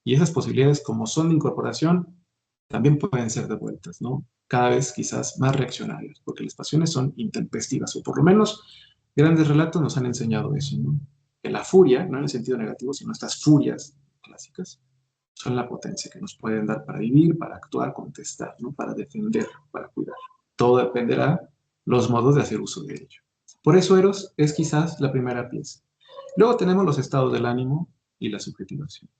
Y esas posibilidades, como son de incorporación, también pueden ser devueltas, ¿no? Cada vez quizás más reaccionarias, porque las pasiones son intempestivas, o por lo menos grandes relatos nos han enseñado eso, ¿no? Que la furia, no en el sentido negativo, sino estas furias clásicas, son la potencia que nos pueden dar para vivir, para actuar, contestar, ¿no? Para defender, para cuidar. Todo dependerá los modos de hacer uso de ello. Por eso Eros es quizás la primera pieza. Luego tenemos los estados del ánimo y la subjetivación.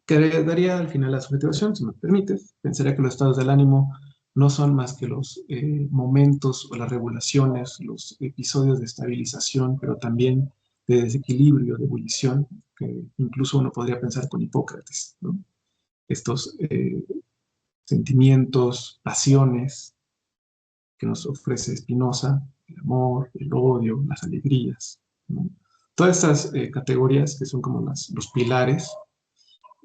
Que daría al final la subjetivación, si me permites. Pensaría que los estados del ánimo no son más que los momentos o las regulaciones, los episodios de estabilización, pero también de desequilibrio, de ebullición, que incluso uno podría pensar con Hipócrates, ¿no? Estos sentimientos, pasiones que nos ofrece Spinoza, el amor, el odio, las alegrías, ¿no? Todas estas categorías que son como los pilares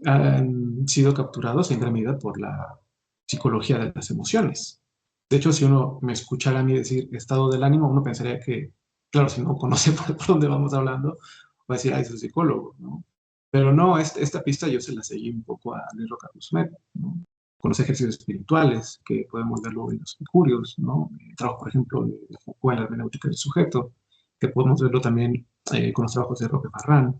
han sido capturados en gran medida por la psicología de las emociones. De hecho, si uno me escuchara a mí decir estado del ánimo, uno pensaría que, claro, si no conoce por dónde vamos hablando, va a decir, ay, es un psicólogo, ¿no? Pero no, esta pista yo se la seguí un poco a Luis Roca Guzmán, ¿no? Con los ejercicios espirituales, que podemos verlo en los Epicúreos, ¿no? El trabajo, por ejemplo, de Foucault en la hermenéutica del sujeto, que podemos verlo también con los trabajos de Roque Farrán.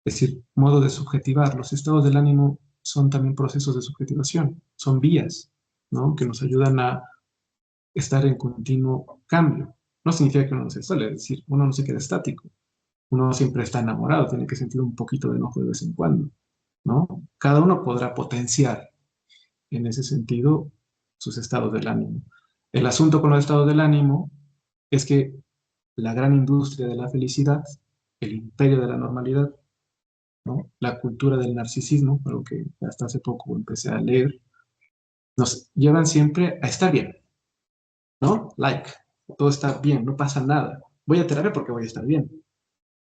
Es decir, modo de subjetivar. Los estados del ánimo son también procesos de subjetivación, son vías, ¿no? Que nos ayudan a estar en continuo cambio. No significa que uno no se suele, es decir, uno no se queda estático. Uno siempre está enamorado, tiene que sentir un poquito de enojo de vez en cuando, ¿no? Cada uno podrá potenciar en ese sentido sus estados del ánimo. El asunto con los estados del ánimo es que la gran industria de la felicidad, el imperio de la normalidad, ¿no? La cultura del narcisismo, algo que hasta hace poco empecé a leer, nos llevan siempre a estar bien, ¿no? Todo está bien, no pasa nada. Voy a terapia porque voy a estar bien.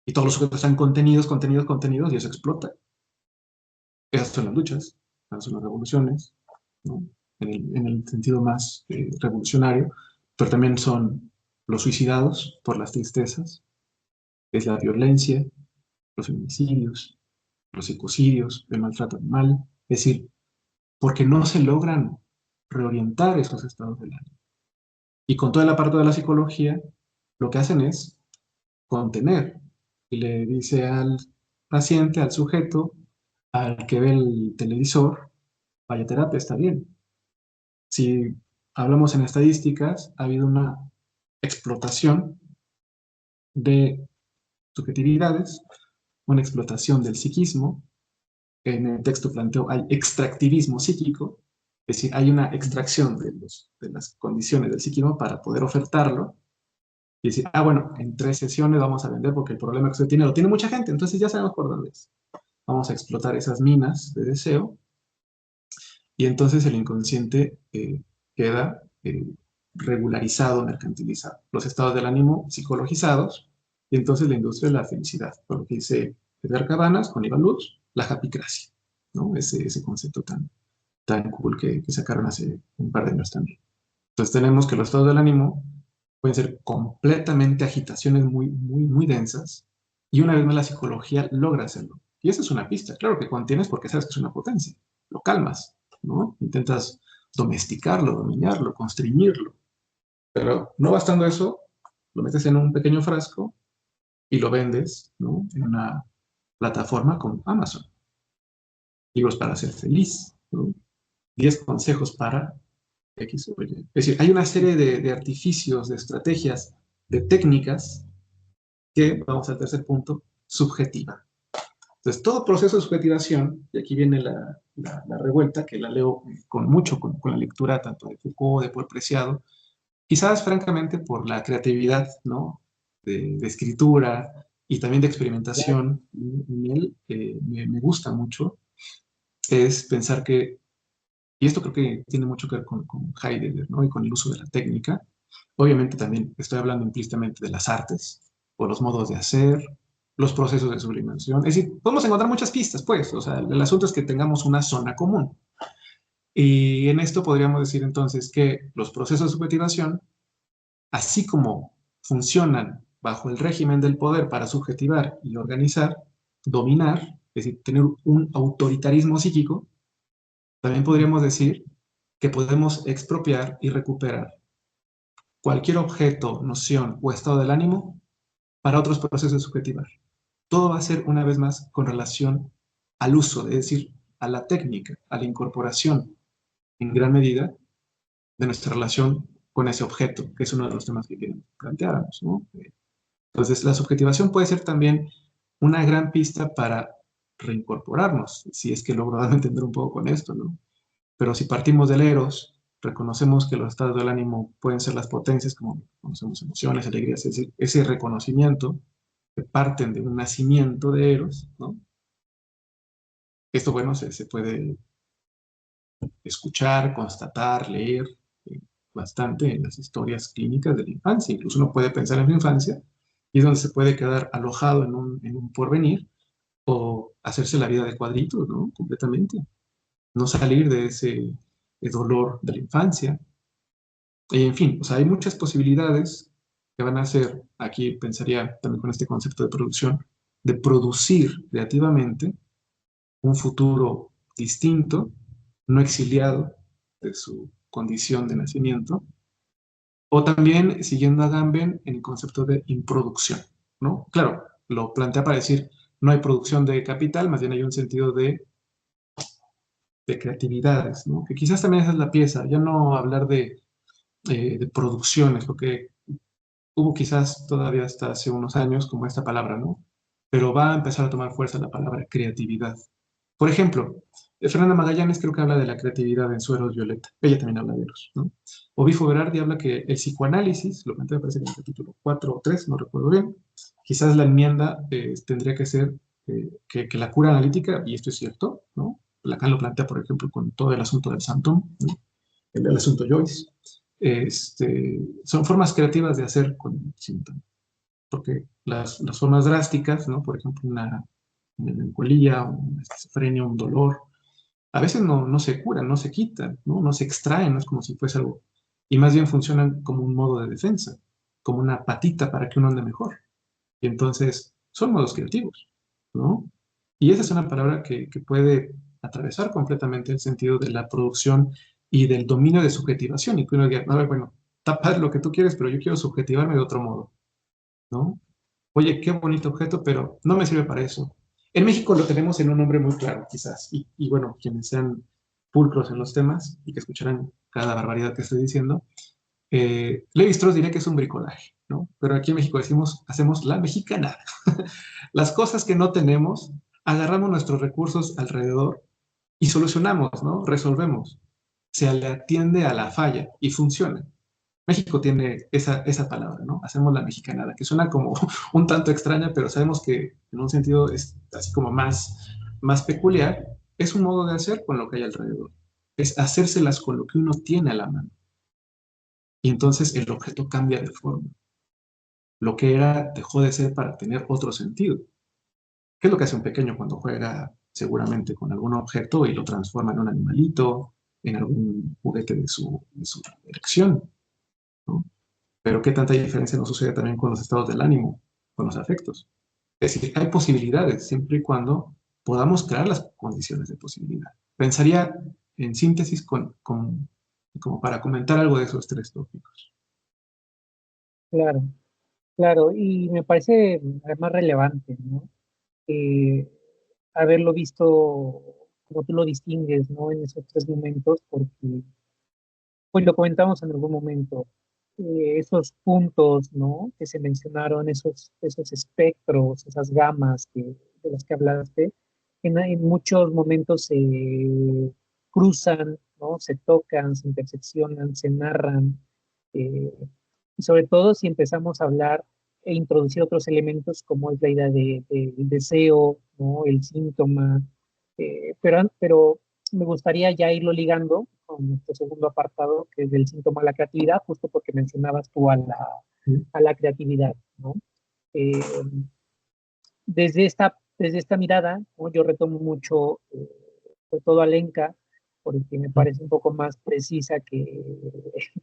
Y todos los sujetos están contenidos y eso explota. Esas son las luchas, esas son las revoluciones, ¿no? En el sentido más revolucionario, pero también son los suicidados por las tristezas, es la violencia, los feminicidios, los ecocidios, el maltrato animal. Es decir, porque no se logran reorientar esos estados del ánimo. Y con toda la parte de la psicología, lo que hacen es contener. Y le dice al paciente, al sujeto, al que ve el televisor, vaya terapia, está bien. Si hablamos en estadísticas, ha habido una explotación de subjetividades, una explotación del psiquismo. En el texto planteo hay extractivismo psíquico, es decir, hay una extracción de las condiciones del psiquismo para poder ofertarlo y decir, ah, bueno, en 3 sesiones vamos a vender porque el problema que usted tiene lo tiene mucha gente, entonces ya sabemos por dónde es. Vamos a explotar esas minas de deseo y entonces el inconsciente queda regularizado, mercantilizado. Los estados del ánimo psicologizados y entonces la industria de la felicidad, por lo que dice Edgar Cabanas con Iván Lutz, la japicracia, ¿no? Ese concepto tan cool que sacaron hace un par de años también. Entonces tenemos que los estados del ánimo pueden ser completamente agitaciones muy densas y una vez más la psicología logra hacerlo. Y esa es una pista. Claro que contienes porque sabes que es una potencia. Lo calmas, ¿no? Intentas domesticarlo, dominarlo, constreñirlo. Pero no bastando eso, lo metes en un pequeño frasco y lo vendes, ¿no? En una plataforma como Amazon. Libros para ser feliz, ¿no? 10 consejos para X o Y. Es decir, hay una serie de artificios, de estrategias, de técnicas que, vamos al tercer punto, subjetiva. Entonces, todo proceso de subjetivación, y aquí viene la revuelta, que la leo con la lectura tanto de Foucault, de Paul Preciado, quizás francamente por la creatividad, ¿no? De escritura y también de experimentación en él, me gusta mucho, es pensar que, y esto creo que tiene mucho que ver con Heidegger, ¿no? Y con el uso de la técnica. Obviamente también estoy hablando implícitamente de las artes, o los modos de hacer, los procesos de sublimación. Es decir, podemos encontrar muchas pistas, pues. O sea, el asunto es que tengamos una zona común. Y en esto podríamos decir entonces que los procesos de subjetivación, así como funcionan bajo el régimen del poder para subjetivar y organizar, dominar, es decir, tener un autoritarismo psíquico, también podríamos decir que podemos expropiar y recuperar cualquier objeto, noción o estado del ánimo para otros procesos de subjetivar. Todo va a ser, una vez más, con relación al uso, es decir, a la técnica, a la incorporación, en gran medida, de nuestra relación con ese objeto, que es uno de los temas que queremos planteáramos, ¿no? Entonces, la subjetivación puede ser también una gran pista para reincorporarnos, si es que logro entender un poco con esto, ¿no? Pero si partimos del eros, reconocemos que los estados del ánimo pueden ser las potencias, como conocemos emociones, alegrías, es decir, ese reconocimiento que parten de un nacimiento de eros, ¿no? Esto, bueno, se puede escuchar, constatar, leer bastante en las historias clínicas de la infancia. Incluso uno puede pensar en la infancia y es donde se puede quedar alojado en un porvenir o hacerse la vida de cuadritos, ¿no? Completamente. No salir de ese dolor de la infancia. En fin, o sea, hay muchas posibilidades que van a ser, aquí pensaría también con este concepto de producción, de producir creativamente un futuro distinto, no exiliado de su condición de nacimiento, o también siguiendo a Gamben en el concepto de improducción, ¿no? Claro, lo plantea para decir, no hay producción de capital, más bien hay un sentido de creatividades, ¿no? Que quizás también esa es la pieza, ya no hablar de producciones, lo que hubo quizás todavía hasta hace unos años como esta palabra, ¿no? Pero va a empezar a tomar fuerza la palabra creatividad. Por ejemplo, Fernanda Magallanes creo que habla de la creatividad en Sueros Violeta. Ella también habla de Eros, ¿no? O Bifo Berardi habla que el psicoanálisis, lo plantea, me parece que en el capítulo 4 o 3, no recuerdo bien, quizás la enmienda tendría que ser que la cura analítica, y esto es cierto, ¿no? Lacan lo plantea, por ejemplo, con todo el asunto del Santum, ¿no? El asunto Joyce. Son formas creativas de hacer con el síntoma, porque las formas drásticas, ¿no? Por ejemplo, una melancolía, una esquizofrenia, un dolor, a veces no se curan, no se quitan, ¿no? Se extraen, no es como si fuese algo, y más bien funcionan como un modo de defensa, como una patita para que uno ande mejor. Y entonces son modos creativos. ¿no? Y esa es una palabra que puede atravesar completamente el sentido de la producción y del dominio de subjetivación. Y que uno diga, a ver, bueno, está padre lo que tú quieres, pero yo quiero subjetivarme de otro modo, ¿no? Oye, qué bonito objeto, pero no me sirve para eso. En México lo tenemos en un nombre muy claro, quizás. Y bueno, quienes sean pulcros en los temas y que escucharán cada barbaridad que estoy diciendo, Levi Strauss diría que es un bricolaje, ¿no? Pero aquí en México decimos, hacemos la mexicana. Las cosas que no tenemos, agarramos nuestros recursos alrededor y solucionamos, ¿no? Resolvemos. Se le atiende a la falla y funciona. México tiene esa palabra, ¿no? Hacemos la mexicanada, que suena como un tanto extraña, pero sabemos que en un sentido es así como más peculiar. Es un modo de hacer con lo que hay alrededor. Es hacérselas con lo que uno tiene a la mano. Y entonces el objeto cambia de forma. Lo que era dejó de ser para tener otro sentido. ¿Qué es lo que hace un pequeño cuando juega seguramente con algún objeto y lo transforma en un animalito, en algún juguete de su elección, ¿no? Pero ¿qué tanta diferencia nos sucede también con los estados del ánimo, con los afectos? Es decir, hay posibilidades siempre y cuando podamos crear las condiciones de posibilidad. Pensaría en síntesis como para comentar algo de esos tres tópicos. Claro, claro, y me parece además relevante, ¿no? Eh, Haberlo visto como tú lo distingues, ¿no? En esos tres momentos, porque, pues lo comentamos en algún momento, esos puntos, ¿no? Que se mencionaron, esos espectros, esas gamas de las que hablaste, en muchos momentos se cruzan, ¿no? Se tocan, se interseccionan, se narran, eh, y sobre todo si empezamos a hablar e introducir otros elementos como es la idea del deseo, ¿no? El síntoma, pero me gustaría ya irlo ligando con nuestro segundo apartado, que es del síntoma a la creatividad, justo porque mencionabas tú a la creatividad, ¿no? Eh, desde esta mirada, ¿no? Yo retomo mucho, sobre todo a Lenka, porque me parece un poco más precisa que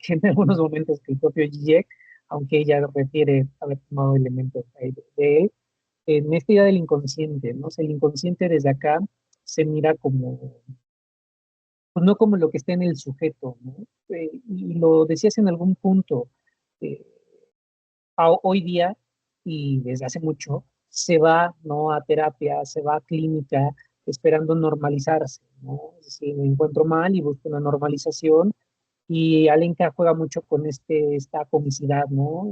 en algunos momentos que el propio Zizek, aunque ella refiere haber tomado elementos de él, en esta idea del inconsciente, ¿no? O sea, el inconsciente desde acá se mira como, pues no como lo que está en el sujeto, ¿no? Y lo decías en algún punto, eh, hoy día y desde hace mucho se va, ¿no? A terapia, se va a clínica esperando normalizarse, ¿no? Es decir, me encuentro mal y busco una normalización y Alenka juega mucho con esta comicidad, ¿no?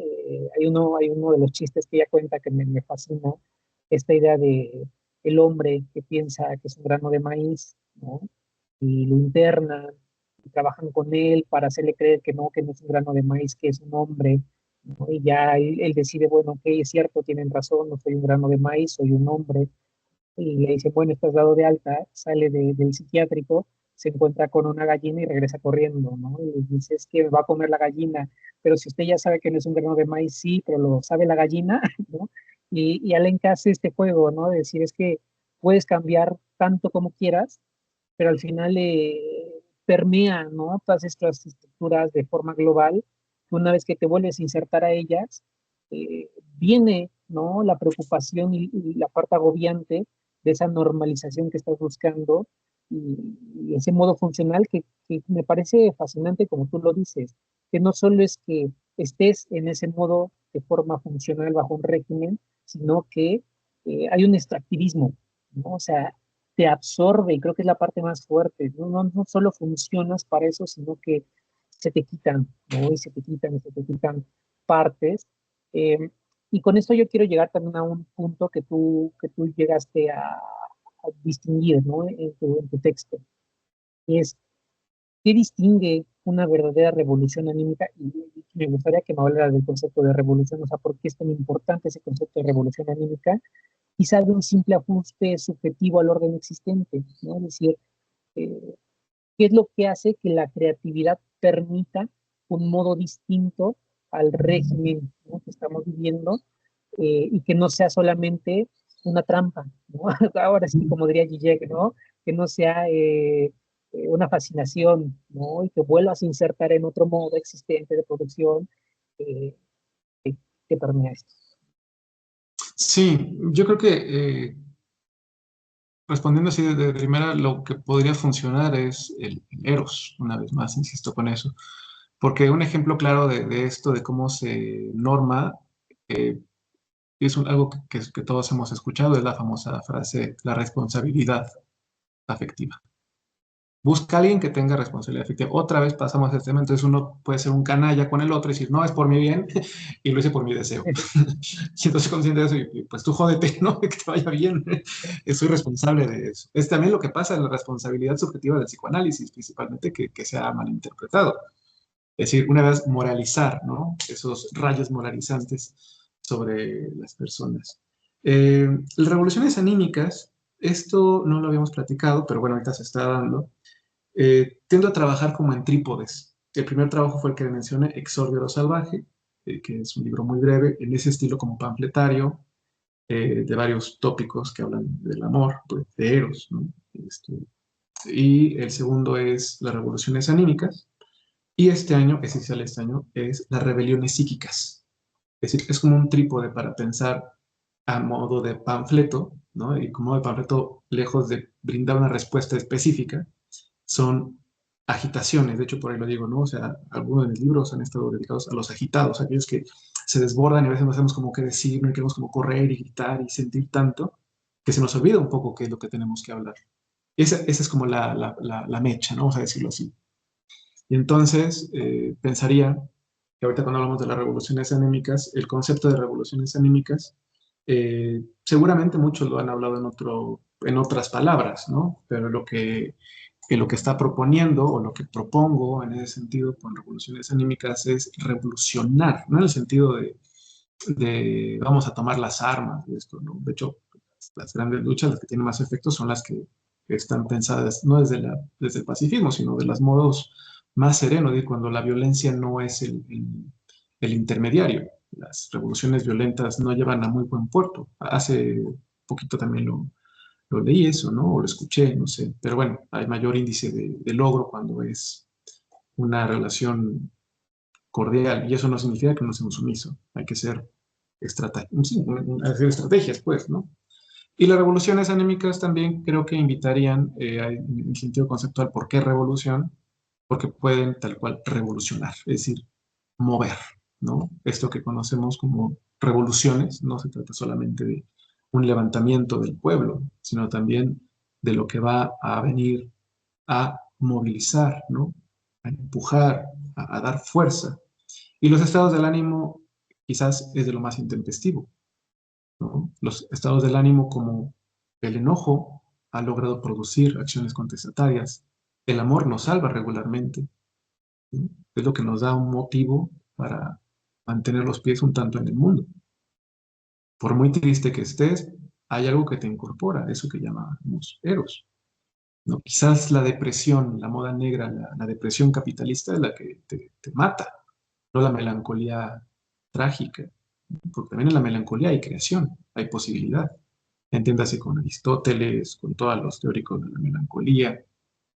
Hay uno de los chistes que ella cuenta que me fascina, esta idea de el hombre que piensa que es un grano de maíz, ¿no? Y lo internan y trabajan con él para hacerle creer que no es un grano de maíz, que es un hombre, ¿no? Y ya él decide, bueno, ok, es cierto, tienen razón, no soy un grano de maíz, soy un hombre, y le dice, bueno, estás dado de alta, sale del psiquiátrico, se encuentra con una gallina y regresa corriendo, ¿no? Y dice, es que me va a comer la gallina, pero si usted ya sabe que no es un grano de maíz, sí, pero lo sabe la gallina, ¿no? Y Alenka hace este juego, ¿no? De decir, es que puedes cambiar tanto como quieras, pero al final permea, ¿no? Todas estas estructuras de forma global, que una vez que te vuelves a insertar a ellas, viene, ¿no? La preocupación y la parte agobiante de esa normalización que estás buscando y ese modo funcional que me parece fascinante, como tú lo dices, que no solo es que estés en ese modo de forma funcional bajo un régimen, sino que hay un extractivismo, ¿no? O sea, te absorbe y creo que es la parte más fuerte. No solo funcionas para eso, sino que se te quitan, ¿no? Y se te quitan partes. Eh, y con esto yo quiero llegar también a un punto que tú llegaste a distinguir, ¿no? En tu texto. Y es, ¿qué distingue una verdadera revolución anímica? Y me gustaría que me hablara del concepto de revolución, o sea, ¿por qué es tan importante ese concepto de revolución anímica? Quizá de un simple ajuste subjetivo al orden existente, ¿no? Es decir, eh, ¿qué es lo que hace que la creatividad permita un modo distinto al régimen, ¿no? Que estamos viviendo y que no sea solamente una trampa, ¿no? Ahora sí, como diría Zizek, ¿no? Que no sea una fascinación, ¿no? Y que vuelvas a insertar en otro modo existente de producción eh, que permea esto. Sí, yo creo que respondiendo así de primera, lo que podría funcionar es el Eros, una vez más, insisto con eso. Porque un ejemplo claro de esto, de cómo se norma, eh, es algo que todos hemos escuchado, es la famosa frase, la responsabilidad afectiva. Busca a alguien que tenga responsabilidad afectiva. Otra vez pasamos a este tema, entonces uno puede ser un canalla con el otro y decir, no, es por mi bien y lo hice por mi deseo. Y entonces consciente de eso, y pues tú jódete, ¿no? Que te vaya bien. Soy responsable de eso. Es también lo que pasa en la responsabilidad subjetiva del psicoanálisis, principalmente, que se ha malinterpretado. Es decir, una vez moralizar, ¿no? Esos rayos moralizantes sobre las personas. Las revoluciones anímicas, esto no lo habíamos platicado, pero bueno, ahorita se está dando. Tiendo a trabajar como en trípodes. El primer trabajo fue el que mencioné, Exordio a lo salvaje, que es un libro muy breve, en ese estilo como panfletario, de varios tópicos que hablan del amor, pues, de Eros, ¿no? Y el segundo es las revoluciones anímicas, y este año, ese sale este año, es las rebeliones psíquicas. Es decir, es como un trípode para pensar a modo de panfleto, ¿no? Y como de panfleto, lejos de brindar una respuesta específica, son agitaciones. De hecho, por ahí lo digo, ¿no? O sea, algunos de mis libros han estado dedicados a los agitados, aquellos que se desbordan y a veces no sabemos cómo qué decir, no queremos como correr y gritar y sentir tanto, que se nos olvida un poco qué es lo que tenemos que hablar. Esa es como la mecha, ¿no? Vamos a decirlo así. Y entonces pensaría que ahorita cuando hablamos de las revoluciones anémicas, el concepto de revoluciones anémicas, seguramente muchos lo han hablado en otras palabras, ¿no? Pero lo que está proponiendo o lo que propongo en ese sentido con revoluciones anímicas es revolucionar, no en el sentido de vamos a tomar las armas de esto, ¿no? De hecho, las grandes luchas, las que tienen más efecto, son las que están pensadas no desde el pacifismo, sino de los modos más serenos, de cuando la violencia no es el intermediario. Las revoluciones violentas no llevan a muy buen puerto. Hace poquito también lo leí eso, ¿no? O lo escuché, no sé. Pero bueno, hay mayor índice de logro cuando es una relación cordial. Y eso no significa que no seamos sumisos. Hay que ser sí, hacer estrategias, pues, ¿no? Y las revoluciones anémicas también creo que invitarían, en el sentido conceptual, ¿por qué revolución? Porque pueden tal cual revolucionar, es decir, mover, ¿no? Esto que conocemos como revoluciones no se trata solamente de un levantamiento del pueblo, sino también de lo que va a venir a movilizar, ¿no? A empujar, a dar fuerza. Y los estados del ánimo quizás es de lo más intempestivo, ¿no? Los estados del ánimo como el enojo ha logrado producir acciones contestatarias. El amor nos salva regularmente, ¿no? Es lo que nos da un motivo para mantener los pies un tanto en el mundo. Por muy triste que estés, hay algo que te incorpora, eso que llamamos eros, ¿no? Quizás la depresión, la moda negra, la depresión capitalista es la que te mata, no la melancolía trágica, porque también en la melancolía hay creación, hay posibilidad. Entiéndase con Aristóteles, con todos los teóricos de la melancolía,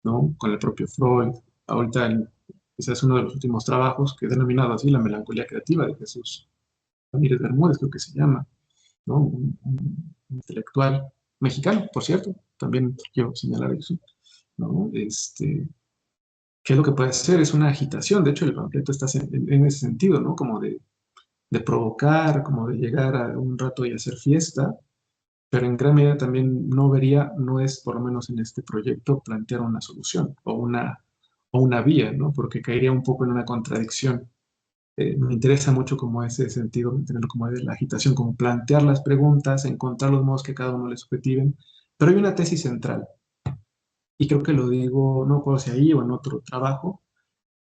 ¿no? Con el propio Freud. Ahorita, quizás uno de los últimos trabajos que he denominado así, la melancolía creativa de Jesús Ramírez Bermúdez, creo que se llama, ¿no? Un intelectual mexicano, por cierto, también quiero señalar eso, ¿no? ¿Qué es lo que puede ser? Es una agitación, de hecho el panfleto está en ese sentido, ¿no? Como de provocar, como de llegar a un rato y hacer fiesta, pero en gran medida también no vería, no es por lo menos en este proyecto, plantear una solución o una vía, ¿no? Porque caería un poco en una contradicción. Me interesa mucho como ese sentido, tenerlo como de la agitación, como plantear las preguntas, encontrar los modos que cada uno les objetiven, pero hay una tesis central, y creo que lo digo, no puedo si ahí o en otro trabajo,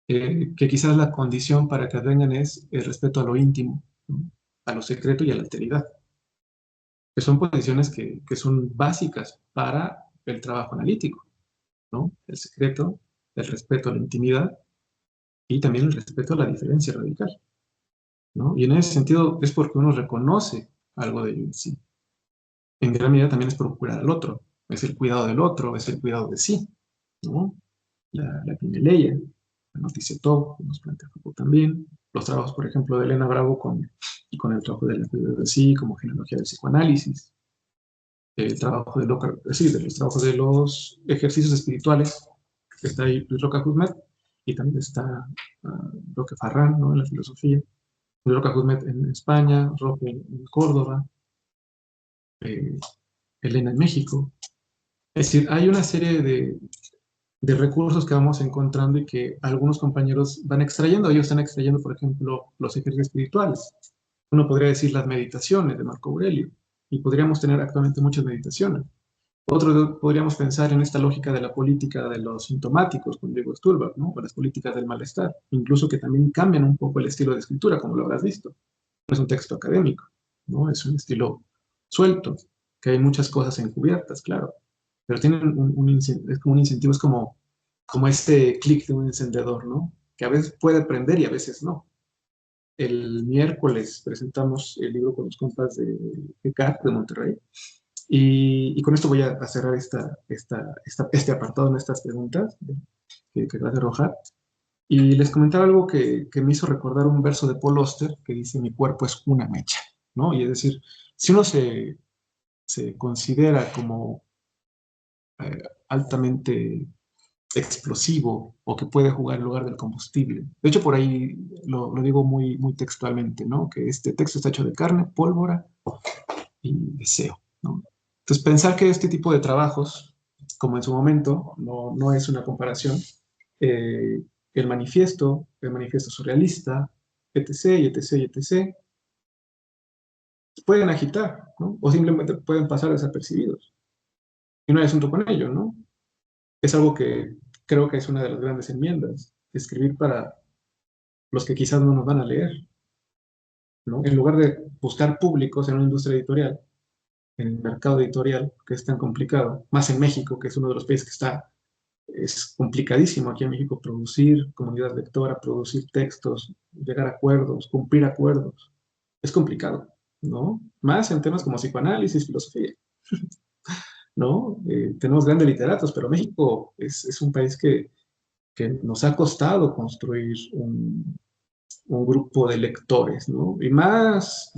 que quizás la condición para que vengan es el respeto a lo íntimo, ¿no? A lo secreto y a la alteridad, que son posiciones que son básicas para el trabajo analítico, ¿no? El secreto, el respeto a la intimidad y también el respeto a la diferencia radical, ¿no? Y en ese sentido es porque uno reconoce algo de ello en sí. En gran medida también es procurar al otro, es el cuidado del otro, es el cuidado de sí, ¿no? La Quimeleya, la noticia todo, que nos plantea Foucault también, los trabajos, por ejemplo, de Elena Bravo y con el trabajo de la cuidado de sí como genealogía del psicoanálisis, el trabajo de sí, de los trabajos de los ejercicios espirituales, que está ahí Luis Roca Husmet, y también está Roque Farrán, ¿no? En la filosofía, Luis Roca Husmet en España, Roque en Córdoba, eh, Elena en México. Es decir, hay una serie de recursos que vamos encontrando y que algunos compañeros van extrayendo. Ellos están extrayendo, por ejemplo, los ejercicios espirituales. Uno podría decir las meditaciones de Marco Aurelio, y podríamos tener actualmente muchas meditaciones. Otro podríamos pensar en esta lógica de la política de los sintomáticos con Diego Sturberg, ¿no? O las políticas del malestar, incluso que también cambian un poco el estilo de escritura, como lo habrás visto. No es un texto académico, ¿no? Es un estilo suelto, que hay muchas cosas encubiertas, claro, pero tienen es como un incentivo, es como ese clic de un encendedor, ¿no? Que a veces puede prender y a veces no. El miércoles presentamos el libro con los compas de ECAT de Monterrey, y con esto voy a cerrar este apartado en estas preguntas que vas a arrojar. Y les comentaba algo que me hizo recordar un verso de Paul Auster que dice: mi cuerpo es una mecha, ¿no? Y es decir, si uno se considera como altamente explosivo o que puede jugar en lugar del combustible. De hecho, por ahí lo digo muy, muy textualmente, ¿no? Que este texto está hecho de carne, pólvora y deseo, ¿no? Entonces, pensar que este tipo de trabajos, como en su momento, no es una comparación, eh, el manifiesto surrealista, etc., y etc., y etc., pueden agitar, ¿no? O simplemente pueden pasar desapercibidos. Y no hay asunto con ello, ¿no? Es algo que creo que es una de las grandes enmiendas, escribir para los que quizás no nos van a leer, ¿no? En lugar de buscar públicos en una industria editorial, en el mercado editorial, que es tan complicado, más en México, que es uno de los países que es complicadísimo aquí en México producir comunidad lectora, producir textos, llegar a acuerdos, cumplir acuerdos. Es complicado, ¿no? Más en temas como psicoanálisis, filosofía, ¿no? Tenemos grandes literatos, pero México es un país que nos ha costado construir un grupo de lectores, ¿no? Y más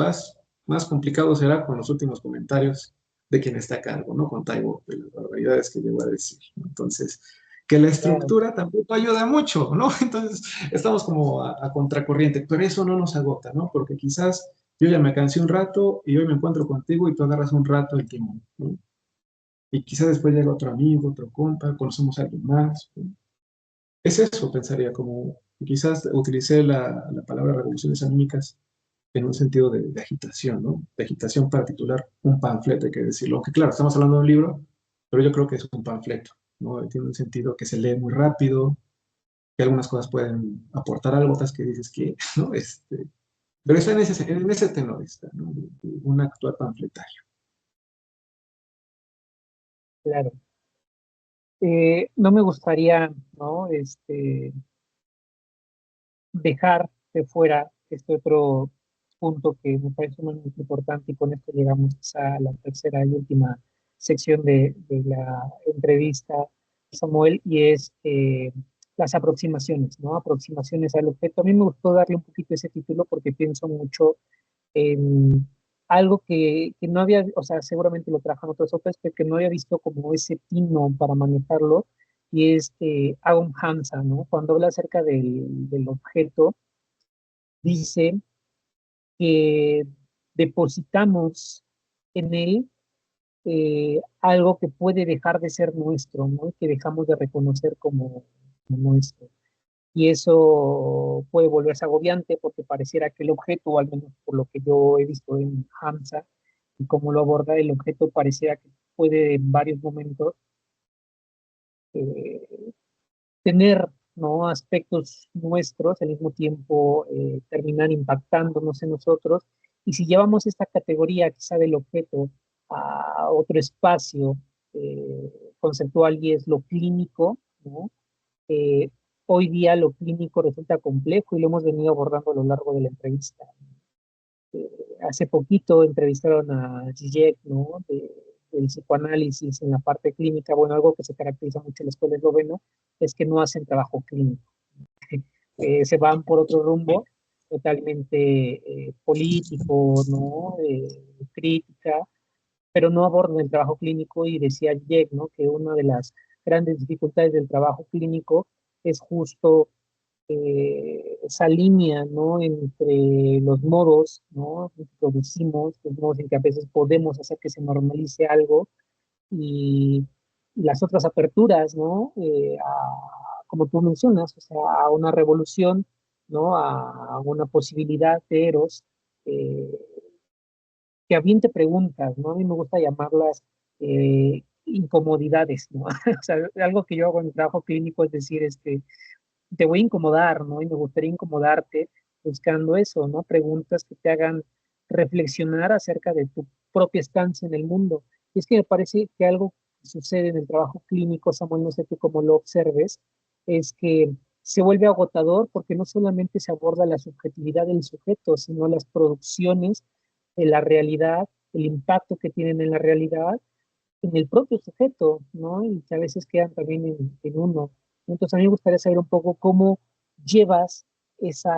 complicado será con los últimos comentarios de quien está a cargo, ¿no? Con Taibo, de las barbaridades que llegó a decir, ¿no? Entonces, que la Claro, estructura tampoco ayuda mucho, ¿no? Entonces, estamos como a contracorriente, pero eso no nos agota, ¿no? Porque quizás yo ya me cansé un rato y hoy me encuentro contigo y tú agarras un rato el timón, ¿no? Y quizás después llega otro amigo, otro compa, conocemos a alguien más, ¿no? Es eso, pensaría, como quizás utilicé la palabra revoluciones anímicas en un sentido de agitación, ¿no? De agitación para titular un panfleto, hay que decirlo. Aunque claro, estamos hablando de un libro, pero yo creo que es un panfleto, ¿no? Tiene un sentido que se lee muy rápido, que algunas cosas pueden aportar algo, otras que dices que, ¿no? Pero está en ese tenor, está, ¿no? De un actuar panfletario. claro. No me gustaría, ¿no? Dejar de fuera este otro punto que me parece muy importante, y con esto llegamos a la tercera y última sección de la entrevista, Samuel, y es las aproximaciones, ¿no? Aproximaciones al objeto. A mí me gustó darle un poquito ese título porque pienso mucho en algo que no había, o sea, seguramente lo trabajan otros autores, pero que no había visto como ese tino para manejarlo, y es Aung Hamza, ¿no? Cuando habla acerca del objeto, dice que depositamos en él algo que puede dejar de ser nuestro, ¿no? Que dejamos de reconocer como nuestro. Y eso puede volverse agobiante porque pareciera que el objeto, o al menos por lo que yo he visto en Hamza y cómo lo aborda, el objeto pareciera que puede en varios momentos eh, tener, ¿no? Aspectos nuestros, al mismo tiempo terminar impactándonos en nosotros. Y si llevamos esta categoría quizá del objeto a otro espacio conceptual, y es lo clínico, ¿no? Eh, Hoy día lo clínico resulta complejo y lo hemos venido abordando a lo largo de la entrevista. Eh, Hace poquito entrevistaron a Zizek, ¿no? Del psicoanálisis en la parte clínica. Bueno, algo que se caracteriza mucho en la escuela eslovena es que no hacen trabajo clínico. Se van por otro rumbo totalmente político, ¿no? Crítica, pero no abordan el trabajo clínico y decía Jack, ¿no? Que una de las grandes dificultades del trabajo clínico es justo esa línea, ¿no? Entre los modos, ¿no? Que producimos, los modos en que a veces podemos hacer que se normalice algo y las otras aperturas, ¿no? Como tú mencionas, o sea, a una revolución, ¿no? A una posibilidad de Eros, eh, que a bien te preguntas, ¿no? A mí me gusta llamarlas incomodidades, ¿no? O sea, algo que yo hago en el trabajo clínico es decir, te voy a incomodar, ¿no? Y me gustaría incomodarte buscando eso, ¿no? Preguntas que te hagan reflexionar acerca de tu propia estancia en el mundo. Y es que me parece que algo que sucede en el trabajo clínico, Samuel, no sé tú cómo lo observes, es que se vuelve agotador porque no solamente se aborda la subjetividad del sujeto, sino las producciones de la realidad, el impacto que tienen en la realidad en el propio sujeto, ¿no? Y que a veces quedan también en uno. Entonces, a mí me gustaría saber un poco cómo llevas esa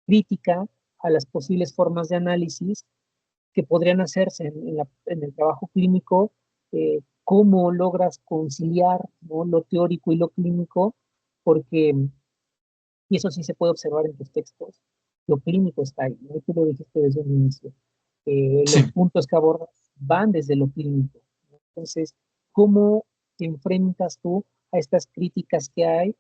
crítica a las posibles formas de análisis que podrían hacerse en el trabajo clínico, cómo logras conciliar, ¿no? Lo teórico y lo clínico, porque, y eso sí se puede observar en tus textos, lo clínico está ahí, ¿no? Tú lo dijiste desde un inicio. Los Sí, puntos que abordas van desde lo clínico, ¿no? Entonces, ¿cómo te enfrentas tú a estas críticas que hay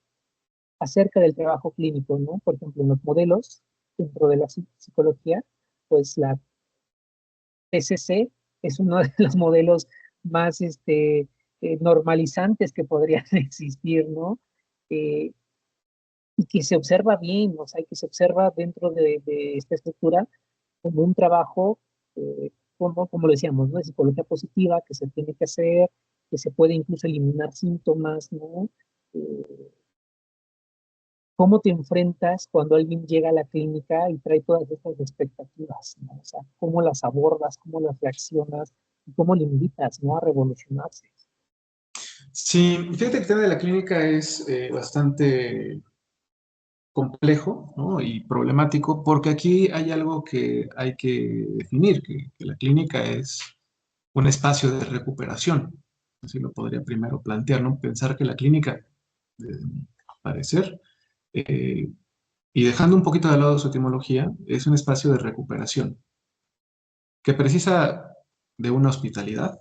acerca del trabajo clínico, ¿no? Por ejemplo, en los modelos dentro de la psicología, pues la PCC es uno de los modelos más normalizantes que podrían existir, ¿no? Eh, y que se observa bien, o sea, que se observa dentro de esta estructura como un trabajo, como lo decíamos, ¿no? De psicología positiva, que se tiene que hacer, que se puede incluso eliminar síntomas, ¿no? Eh, ¿Cómo te enfrentas cuando alguien llega a la clínica y trae todas estas expectativas, ¿no? O sea, ¿cómo las abordas, cómo las reaccionas y cómo le invitas, ¿no? A revolucionarse? sí, fíjate que el tema de la clínica es bastante complejo, ¿no? Y problemático, porque aquí hay algo que hay que definir, que la clínica es un espacio de recuperación. Así lo podría primero plantear, ¿no? Pensar que la clínica, desde mi parecer, eh, y dejando un poquito de lado su etimología, es un espacio de recuperación que precisa de una hospitalidad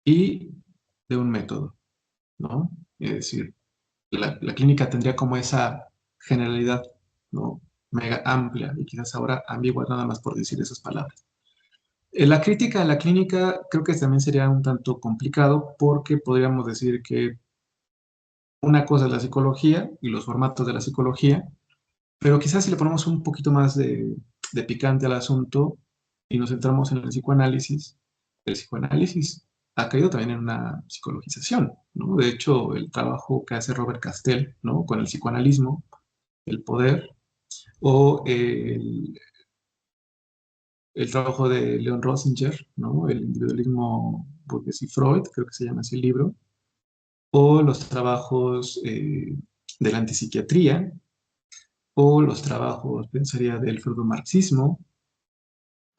y de un método, ¿no? Es decir, la clínica tendría como esa generalidad, ¿no? Mega amplia y quizás ahora ambigua nada más por decir esas palabras. La crítica a la clínica creo que también sería un tanto complicado porque podríamos decir que una cosa es la psicología y los formatos de la psicología, pero quizás si le ponemos un poquito más de picante al asunto y nos centramos en el psicoanálisis ha caído también en una psicologización, ¿no? De hecho, el trabajo que hace Robert Castell, ¿no? Con el psicoanalismo, el poder, o el trabajo de Leon Rosinger, ¿no? El individualismo burgués y Freud, creo que se llama así el libro, o los trabajos de la antipsiquiatría, o los trabajos, pensaría, del marxismo,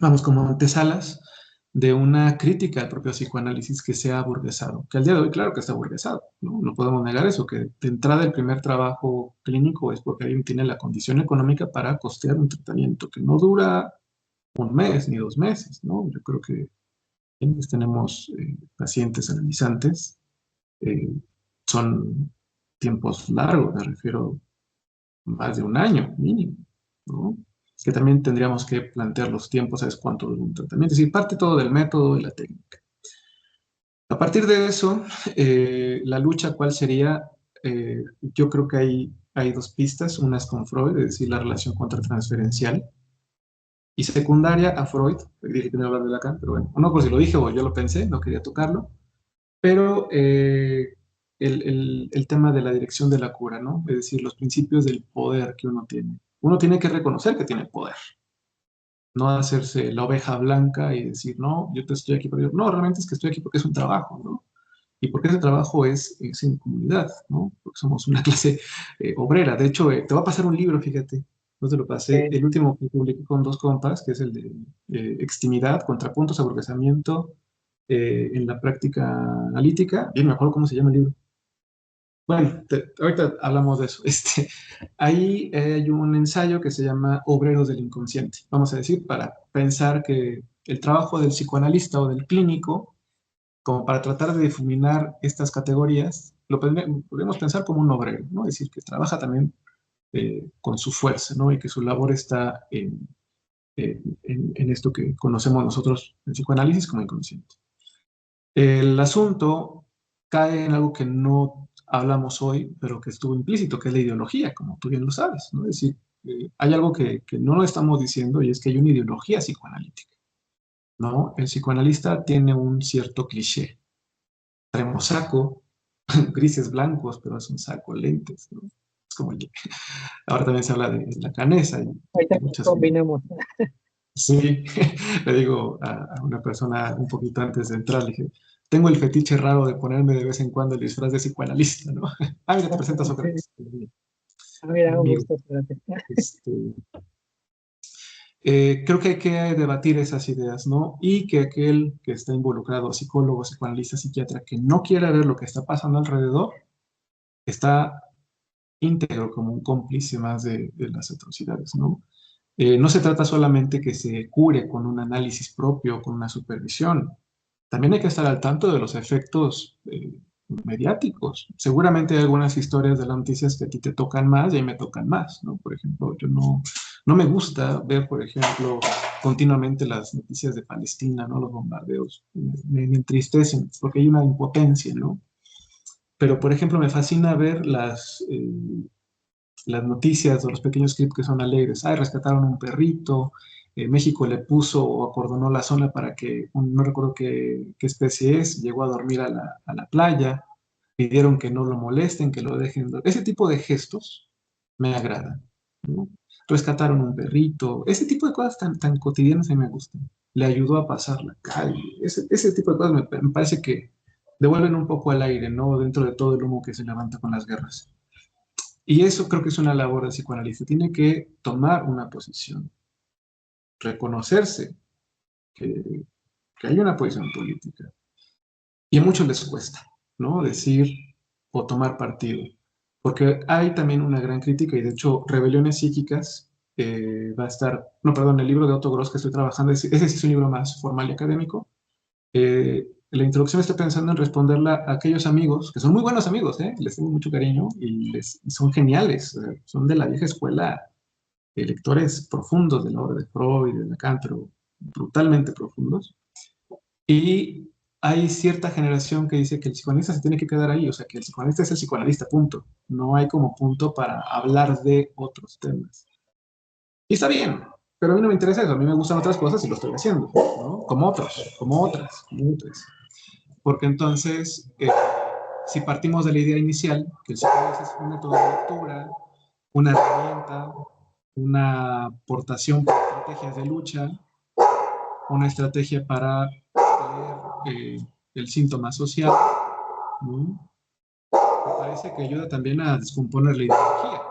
vamos, como antesalas de una crítica al propio psicoanálisis que se ha aburguesado, que al día de hoy, claro que está aburguesado, ¿no? No podemos negar eso, que de entrada el primer trabajo clínico es porque alguien tiene la condición económica para costear un tratamiento que no dura un mes ni 2 meses, ¿no? Yo creo que quienes tenemos pacientes analizantes eh, son tiempos largos, me refiero más de un año mínimo, ¿no? Que también tendríamos que plantear los tiempos, ¿sabes cuánto dura un tratamiento? Es decir, parte todo del método y la técnica. A partir de eso, la lucha, ¿cuál sería? Yo creo que hay dos pistas. Una es con Freud, es decir, la relación contratransferencial, y secundaria a Freud, dije que no iba a hablar de Lacan, pero bueno, no por si lo dije o yo lo pensé, no quería tocarlo, pero el tema de la dirección de la cura, ¿no? Es decir, los principios del poder que uno tiene. Uno tiene que reconocer que tiene poder, no hacerse la oveja blanca y decir, no, yo te estoy aquí por Dios. No, realmente es que estoy aquí porque es un trabajo, ¿no? Y porque ese trabajo es en comunidad, ¿no? Porque somos una clase obrera. De hecho, te va a pasar un libro, fíjate, No te lo pasé. El último que publiqué con dos compas, que es el de extimidad, contrapuntos, aburguesamiento en la práctica analítica. Bien, me acuerdo cómo se llama el libro. Bueno, ahorita hablamos de eso. Ahí hay un ensayo que se llama Obreros del Inconsciente, vamos a decir, para pensar que el trabajo del psicoanalista o del clínico, como para tratar de difuminar estas categorías, podemos pensar como un obrero, ¿no? Es decir, que trabaja también con su fuerza, ¿no? Y que su labor está en esto que conocemos nosotros en psicoanálisis como inconsciente. El asunto cae en algo que no hablamos hoy, pero que estuvo implícito, que es la ideología, como tú bien lo sabes, ¿no? Es decir, hay algo que no lo estamos diciendo y es que hay una ideología psicoanalítica, ¿no? El psicoanalista tiene un cierto cliché. Traemos saco, grises blancos, pero es un saco, lentes, ¿no? Es como ahora también se habla de la canesa Ahorita y nos muchas... combinamos. Sí, le digo a una persona un poquito antes de entrar, le dije, tengo el fetiche raro de ponerme de vez en cuando el disfraz de psicoanalista, ¿no? Ah, mira, te presento a Sócrates, A ver, un amigo. gusto, espérate. Este, creo que hay que debatir esas ideas, ¿no? Y que aquel que está involucrado, psicólogo, psicoanalista, psiquiatra, que no quiera ver lo que está pasando alrededor, está íntegro como un cómplice más de las atrocidades, ¿no? No se trata solamente que se cure con un análisis propio, con una supervisión. También hay que estar al tanto de los efectos mediáticos. Seguramente hay algunas historias de las noticias que a ti te tocan más y a mí me tocan más, ¿no? Por ejemplo, yo no me gusta ver, por ejemplo, continuamente las noticias de Palestina, ¿no? Los bombardeos. Me entristecen porque hay una impotencia, ¿no? Pero, por ejemplo, me fascina ver las noticias o los pequeños clips que son alegres. Ay, rescataron un perrito, México le puso o acordonó la zona para que, no recuerdo qué especie es, llegó a dormir a la playa, pidieron que no lo molesten, que lo dejen. Ese tipo de gestos me agradan, ¿no? Rescataron un perrito, ese tipo de cosas tan cotidianas a mí me gustan. Le ayudó a pasar la calle. Ese tipo de cosas me parece que devuelven un poco al aire, ¿no? Dentro de todo el humo que se levanta con las guerras. Y eso creo que es una labor del psicoanalista. Tiene que tomar una posición, reconocerse que, que hay una posición política. Y a muchos les cuesta, ¿no? Decir o tomar partido. Porque hay también una gran crítica y de hecho Rebeliones Psíquicas va a estar, no, perdón, el libro de Otto Gross que estoy trabajando, ese sí es un libro más formal y académico. La introducción estoy pensando en responderla a aquellos amigos, que son muy buenos amigos, les tengo mucho cariño y son geniales, son de la vieja escuela, lectores profundos de la obra de Freud y de Lacan, pero brutalmente profundos. Y hay cierta generación que dice que el psicoanalista se tiene que quedar ahí, o sea, que el psicoanalista es el psicoanalista, punto. No hay como punto para hablar de otros temas. Y está bien, pero a mí no me interesa eso, a mí me gustan otras cosas y lo estoy haciendo, ¿no? Como otros, como otras, como otras. Porque entonces, si partimos de la idea inicial, que el psicoanálisis es un método de lectura, una herramienta, una aportación para estrategias de lucha, una estrategia para leer el síntoma social, ¿no? Me parece que ayuda también a descomponer la ideología,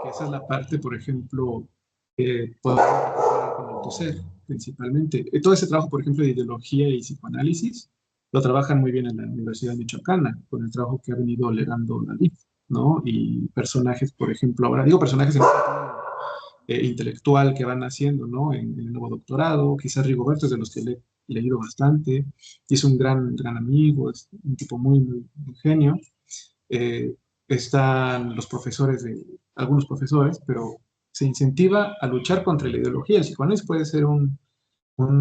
que esa es la parte, por ejemplo, que podemos recuperar con el TUSER, principalmente. Todo ese trabajo, por ejemplo, de ideología y psicoanálisis, lo trabajan muy bien en la Universidad Michoacana, con el trabajo que ha venido legando David, ¿no? Y personajes, por ejemplo, ahora digo personajes en el sentido intelectual que van haciendo, ¿no? En el nuevo doctorado, quizás Rigoberto es de los que le he leído bastante, y es un gran amigo, es un tipo muy genio. Eh, Están los profesores, algunos profesores, pero se incentiva a luchar contra la ideología. El psicoanálisis puede ser un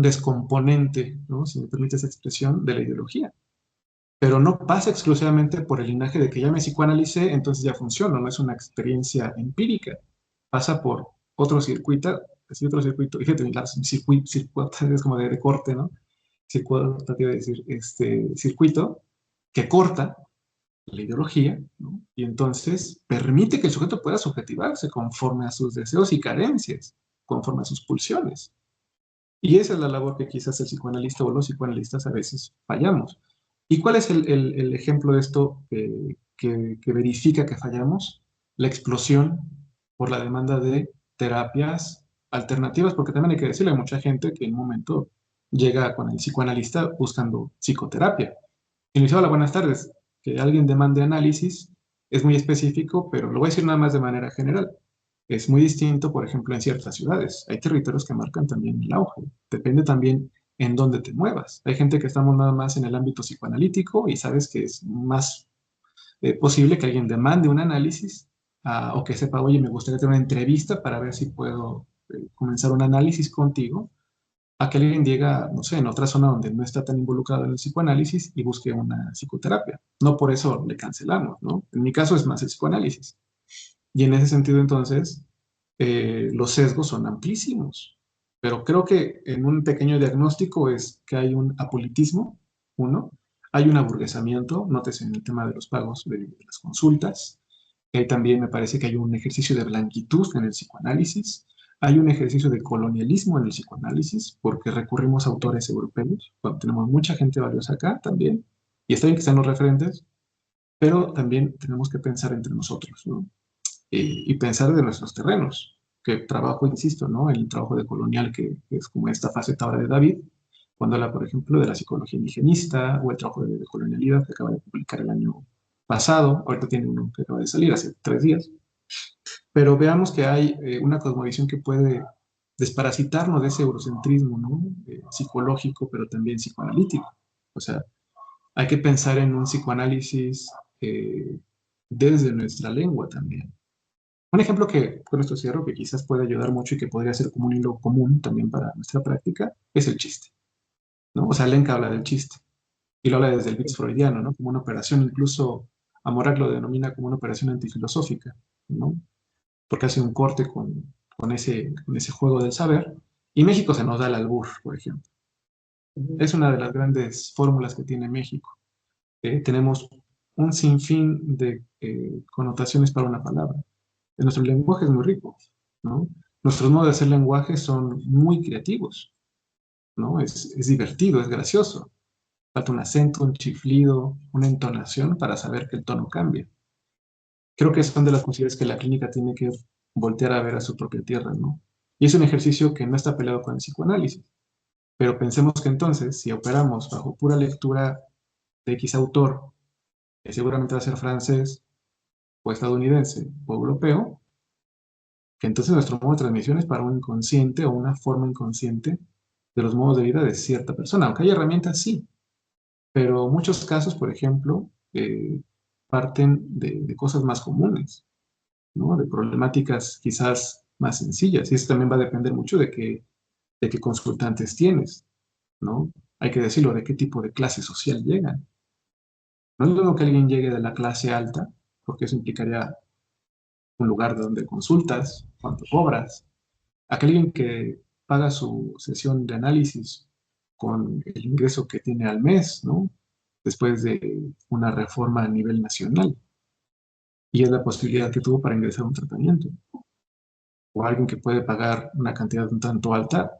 descomponente, ¿no? Si me permite esa expresión, de la ideología. Pero no pasa exclusivamente por el linaje de que ya me psicoanalicé, entonces ya funciona, no es una experiencia empírica. Pasa por otro circuito, otro circuito, fíjate, circuito es como de corte, ¿no? Circuito, quiero decir, circuito que corta la ideología, ¿no? Y entonces permite que el sujeto pueda subjetivarse conforme a sus deseos y carencias, conforme a sus pulsiones. Y esa es la labor que quizás el psicoanalista o los psicoanalistas a veces fallamos. ¿Y cuál es el ejemplo de esto que verifica que fallamos? La explosión por la demanda de terapias alternativas, porque también hay que decirle a mucha gente que en un momento llega con el psicoanalista buscando psicoterapia. Y me dice, hola, buenas tardes, que alguien demande análisis es muy específico, pero lo voy a decir nada más de manera general. Es muy distinto, por ejemplo, en ciertas ciudades. Hay territorios que marcan también el auge. Depende también en dónde te muevas. Hay gente que estamos nada más en el ámbito psicoanalítico y sabes que es más posible que alguien demande un análisis o que sepa, oye, me gustaría tener una entrevista para ver si puedo comenzar un análisis contigo, a que alguien llega, no sé, en otra zona donde no está tan involucrado en el psicoanálisis y busque una psicoterapia. No por eso le cancelamos, ¿no? En mi caso es más el psicoanálisis. Y en ese sentido, entonces, los sesgos son amplísimos. Pero creo que en un pequeño diagnóstico es que hay un apolitismo, uno, hay un aburguesamiento, nótese en el tema de los pagos de las consultas, que ahí también me parece que hay un ejercicio de blanquitud en el psicoanálisis, hay un ejercicio de colonialismo en el psicoanálisis, porque recurrimos a autores europeos, cuando tenemos mucha gente valiosa acá también, y está bien que están los referentes, pero también tenemos que pensar entre nosotros, ¿no? Y pensar de nuestros terrenos, que trabajo, insisto, ¿no? El trabajo de colonial, que es como esta faceta ahora de David, cuando habla, por ejemplo, de la psicología indigenista, o el trabajo de colonialidad que acaba de publicar el año pasado, ahorita tiene uno que acaba de salir hace 3 días, pero veamos que hay una cosmovisión que puede desparasitarnos de ese eurocentrismo, ¿no? Psicológico, pero también psicoanalítico. O sea, hay que pensar en un psicoanálisis desde nuestra lengua también. Un ejemplo que, con esto cierro, que quizás puede ayudar mucho y que podría ser como un hilo común también para nuestra práctica, es el chiste, ¿no? O sea, Lenka habla del chiste y lo habla desde el bits freudiano, ¿no? Como una operación, incluso Amorak lo denomina como una operación antifilosófica, ¿no? Porque hace un corte con ese juego del saber, y México se nos da el albur, por ejemplo. Es una de las grandes fórmulas que tiene México. Tenemos un sinfín de connotaciones para una palabra. Nuestro lenguaje es muy rico, ¿no? Nuestros modos de hacer lenguaje son muy creativos, ¿no? Es divertido, es gracioso. Falta un acento, un chiflido, una entonación para saber que el tono cambia. Creo que son de las posibilidades que la clínica tiene que voltear a ver a su propia tierra, ¿no? Y es un ejercicio que no está peleado con el psicoanálisis. Pero pensemos que entonces, si operamos bajo pura lectura de X autor, que seguramente va a ser francés, o estadounidense, o europeo, que entonces nuestro modo de transmisión es para un inconsciente o una forma inconsciente de los modos de vida de cierta persona. Aunque hay herramientas, sí, pero muchos casos, por ejemplo, parten de cosas más comunes, ¿no? De problemáticas quizás más sencillas. Y eso también va a depender mucho de qué consultantes tienes, ¿no? Hay que decirlo, de qué tipo de clase social llegan. No es lo que alguien llegue de la clase alta, porque eso implicaría un lugar de donde consultas, cuánto cobras. Aquel que paga su sesión de análisis con el ingreso que tiene al mes, ¿no? Después de una reforma a nivel nacional. Y es la posibilidad que tuvo para ingresar a un tratamiento. O alguien que puede pagar una cantidad un tanto alta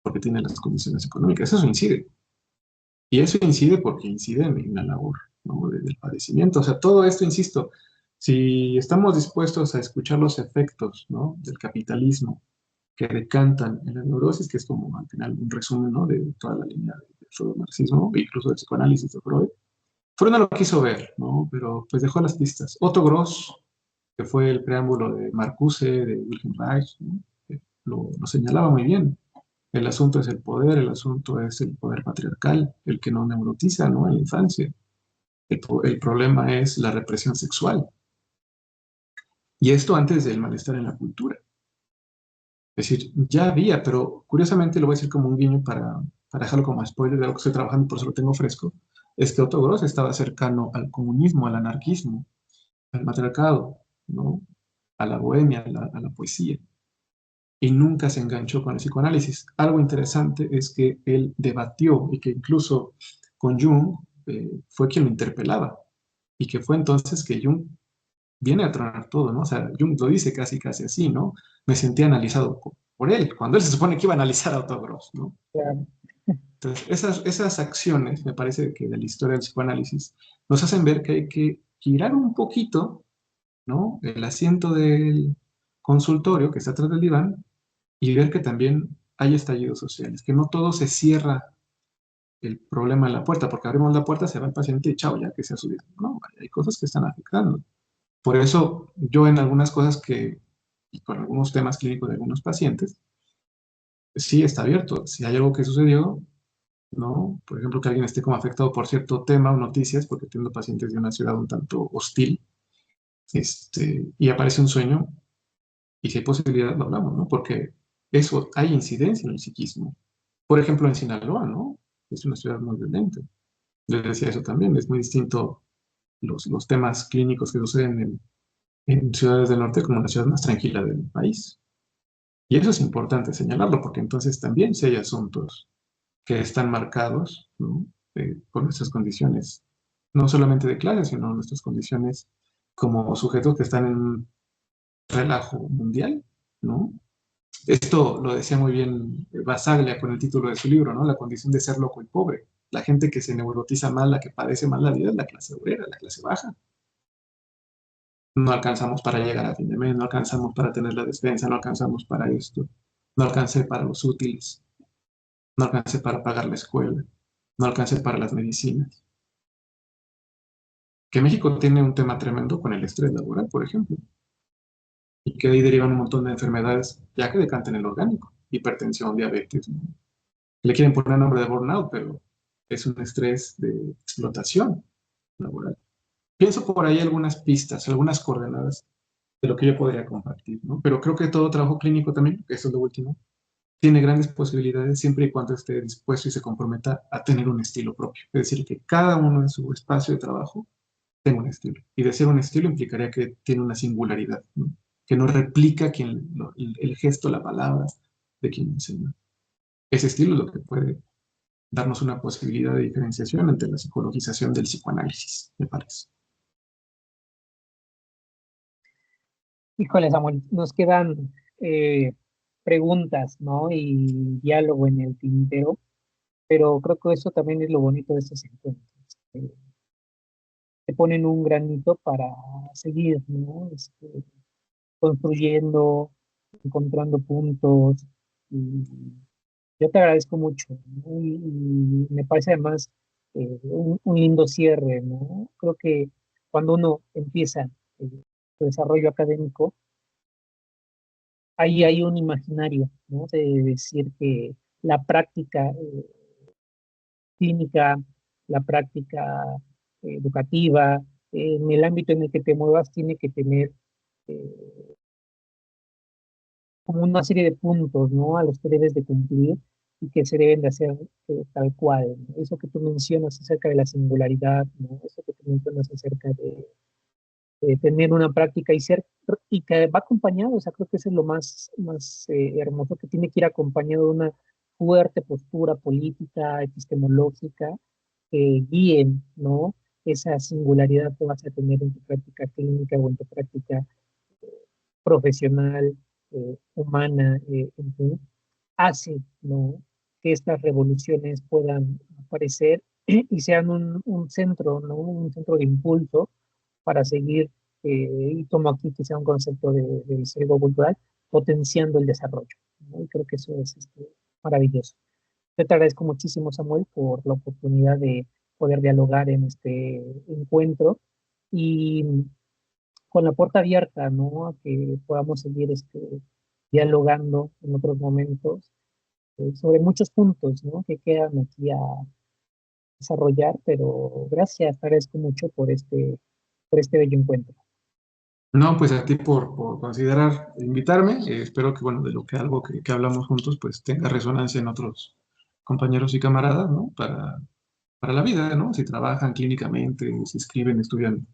porque tiene las condiciones económicas. Eso incide. Y eso incide porque incide en la labor, ¿no? Del padecimiento. O sea, todo esto, insisto, si estamos dispuestos a escuchar los efectos, ¿no? Del capitalismo que decantan en la neurosis, que es como al final un resumen, ¿no? De toda la línea del marxismo e incluso del psicoanálisis de Freud. Freud no lo quiso ver, ¿no? Pero pues dejó las pistas. Otto Gross, que fue el preámbulo de Marcuse, de Wilhelm Reich, ¿no? Lo señalaba muy bien. El asunto es el poder, el asunto es el poder patriarcal, el que no neurotiza, ¿no? En la infancia. El problema es la represión sexual. Y esto antes del malestar en la cultura. Es decir, ya había, pero curiosamente lo voy a decir como un guiño para dejarlo como spoiler de algo que estoy trabajando, por eso lo tengo fresco, es que Otto Gross estaba cercano al comunismo, al anarquismo, al matriarcado, ¿no? A la bohemia, a la poesía, y nunca se enganchó con el psicoanálisis. Algo interesante es que él debatió y que incluso con Jung fue quien lo interpelaba, y que fue entonces que Jung viene a tronar todo, ¿no? O sea, Jung lo dice casi, casi así, ¿no? Me sentí analizado por él, cuando él se supone que iba a analizar a Otto Gross, ¿no? Claro. Entonces, esas acciones, me parece que de la historia del psicoanálisis, nos hacen ver que hay que girar un poquito, ¿no? El asiento del consultorio que está atrás del diván y ver que también hay estallidos sociales, que no todo se cierra el problema en la puerta, porque abrimos la puerta, se va el paciente y chao, ya que se ha subido. No, hay cosas que están afectando. Por eso yo en algunas cosas y con algunos temas clínicos de algunos pacientes, sí está abierto. Si hay algo que sucedió, ¿no? Por ejemplo, que alguien esté como afectado por cierto tema o noticias, porque tengo pacientes de una ciudad un tanto hostil, y aparece un sueño, y si hay posibilidad, lo hablamos, ¿no? Porque eso, hay incidencia en el psiquismo. Por ejemplo, en Sinaloa, ¿no? Es una ciudad muy violenta. Les decía eso también, es muy distinto los temas clínicos que suceden en ciudades del norte como la ciudad más tranquila del país. Y eso es importante señalarlo, porque entonces también si hay asuntos que están marcados, ¿no? Por nuestras condiciones, no solamente de clase, sino nuestras condiciones como sujetos que están en un relajo mundial, ¿no? Esto lo decía muy bien Basaglia con el título de su libro, ¿no? La condición de ser loco y pobre. La gente que se neurotiza mal, la que padece mal la vida, es la clase obrera, la clase baja. No alcanzamos para llegar a fin de mes, no alcanzamos para tener la despensa, no alcanzamos para esto, no alcancé para los útiles, no alcancé para pagar la escuela, no alcancé para las medicinas. Que México tiene un tema tremendo con el estrés laboral, por ejemplo, y que de ahí derivan un montón de enfermedades ya que decantan en el orgánico, hipertensión, diabetes, ¿no? Le quieren poner nombre de burnout, pero es un estrés de explotación laboral. Pienso por ahí algunas pistas, algunas coordenadas de lo que yo podría compartir, ¿no? Pero creo que todo trabajo clínico también, que eso es lo último, tiene grandes posibilidades siempre y cuando esté dispuesto y se comprometa a tener un estilo propio. Es decir, que cada uno en su espacio de trabajo tenga un estilo. Y de ser un estilo implicaría que tiene una singularidad, ¿no? Que no replica el gesto, la palabra de quien enseña. Ese estilo es lo que puede darnos una posibilidad de diferenciación entre la psicologización del psicoanálisis, me parece. Híjole, Samuel, nos quedan preguntas, ¿no? Y diálogo en el tintero, pero creo que eso también es lo bonito de estos encuentros. eh, Te ponen un granito para seguir, ¿no? Construyendo, encontrando puntos. Y yo te agradezco mucho, ¿no? Y me parece además un lindo cierre, ¿no? Creo que cuando uno empieza su desarrollo académico, ahí hay un imaginario, ¿no? De decir que la práctica clínica, la práctica educativa, en el ámbito en el que te muevas, tiene que tener eh, como una serie de puntos, ¿no? A los que debes de cumplir y que se deben de hacer tal cual, ¿no? Eso que tú mencionas acerca de la singularidad, ¿no? Eso que tú mencionas acerca de tener una práctica y ser, y que va acompañado, o sea, creo que eso es lo más hermoso, que tiene que ir acompañado de una fuerte postura política, epistemológica, que guíen, ¿no? Esa singularidad que vas a tener en tu práctica clínica o en tu práctica profesional, humana, en fin, hace, ¿no? Que estas revoluciones puedan aparecer y sean un centro, ¿no? Un centro de impulso para seguir, y tomo aquí que sea un concepto del sesgo cultural, potenciando el desarrollo, ¿no? Y creo que eso es maravilloso. Yo te agradezco muchísimo, Samuel, por la oportunidad de poder dialogar en este encuentro y con la puerta abierta, ¿no? A que podamos seguir dialogando en otros momentos sobre muchos puntos, ¿no? Que quedan aquí a desarrollar, pero gracias, te agradezco mucho por este bello encuentro. No, pues a ti por considerar invitarme. Espero que, bueno, de lo que algo que hablamos juntos, pues tenga resonancia en otros compañeros y camaradas, ¿no? Para la vida, ¿no? Si trabajan clínicamente, si escriben, estudian,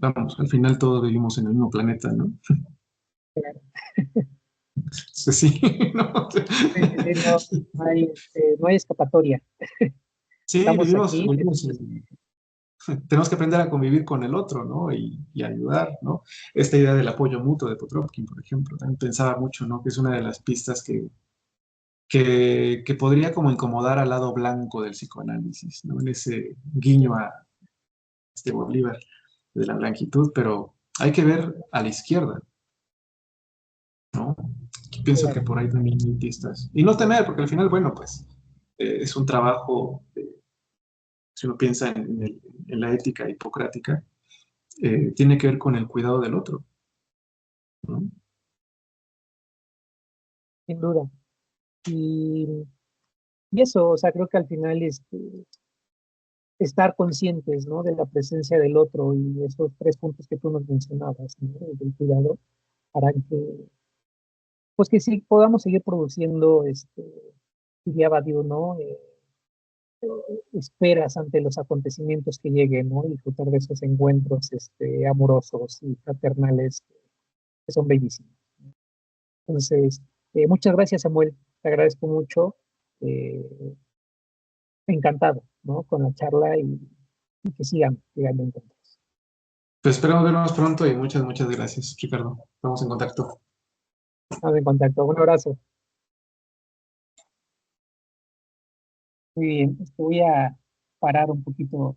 vamos, al final todos vivimos en el mismo planeta, ¿no? Claro. Sí, ¿no? Sí, sí, sí, no, no hay escapatoria. Sí, Estamos vivimos, aquí. vivimos tenemos que aprender a convivir con el otro, ¿no? Y ayudar, ¿no? Esta idea del apoyo mutuo de Potropkin, por ejemplo, también pensaba mucho, ¿no? Que es una de las pistas que podría como incomodar al lado blanco del psicoanálisis, ¿no? En ese guiño a Bolívar de la blanquitud, pero hay que ver a la izquierda, ¿no? Yo pienso que Claro. por ahí también hay pistas. Y no temer, porque al final, bueno, pues es un trabajo, si uno piensa en la ética hipocrática, tiene que ver con el cuidado del otro, ¿no? Sin duda. Y, y eso, o sea, creo que al final estar conscientes, ¿no? De la presencia del otro y esos tres puntos que tú nos mencionabas, ¿no? Del cuidado, harán que, pues que sí podamos seguir produciendo, diría Badiou, ¿no? Esperas ante los acontecimientos que lleguen, ¿no? Y disfrutar de esos encuentros, amorosos y fraternales que son bellísimos. Entonces, muchas gracias, Samuel. Te agradezco mucho. Eh, Encantado, ¿no? Con la charla y que sigan llegando encuentros. Pues esperamos vernos pronto y muchas gracias, Ricardo. Estamos en contacto. Estamos en contacto. Un abrazo. Muy bien. Voy a parar un poquito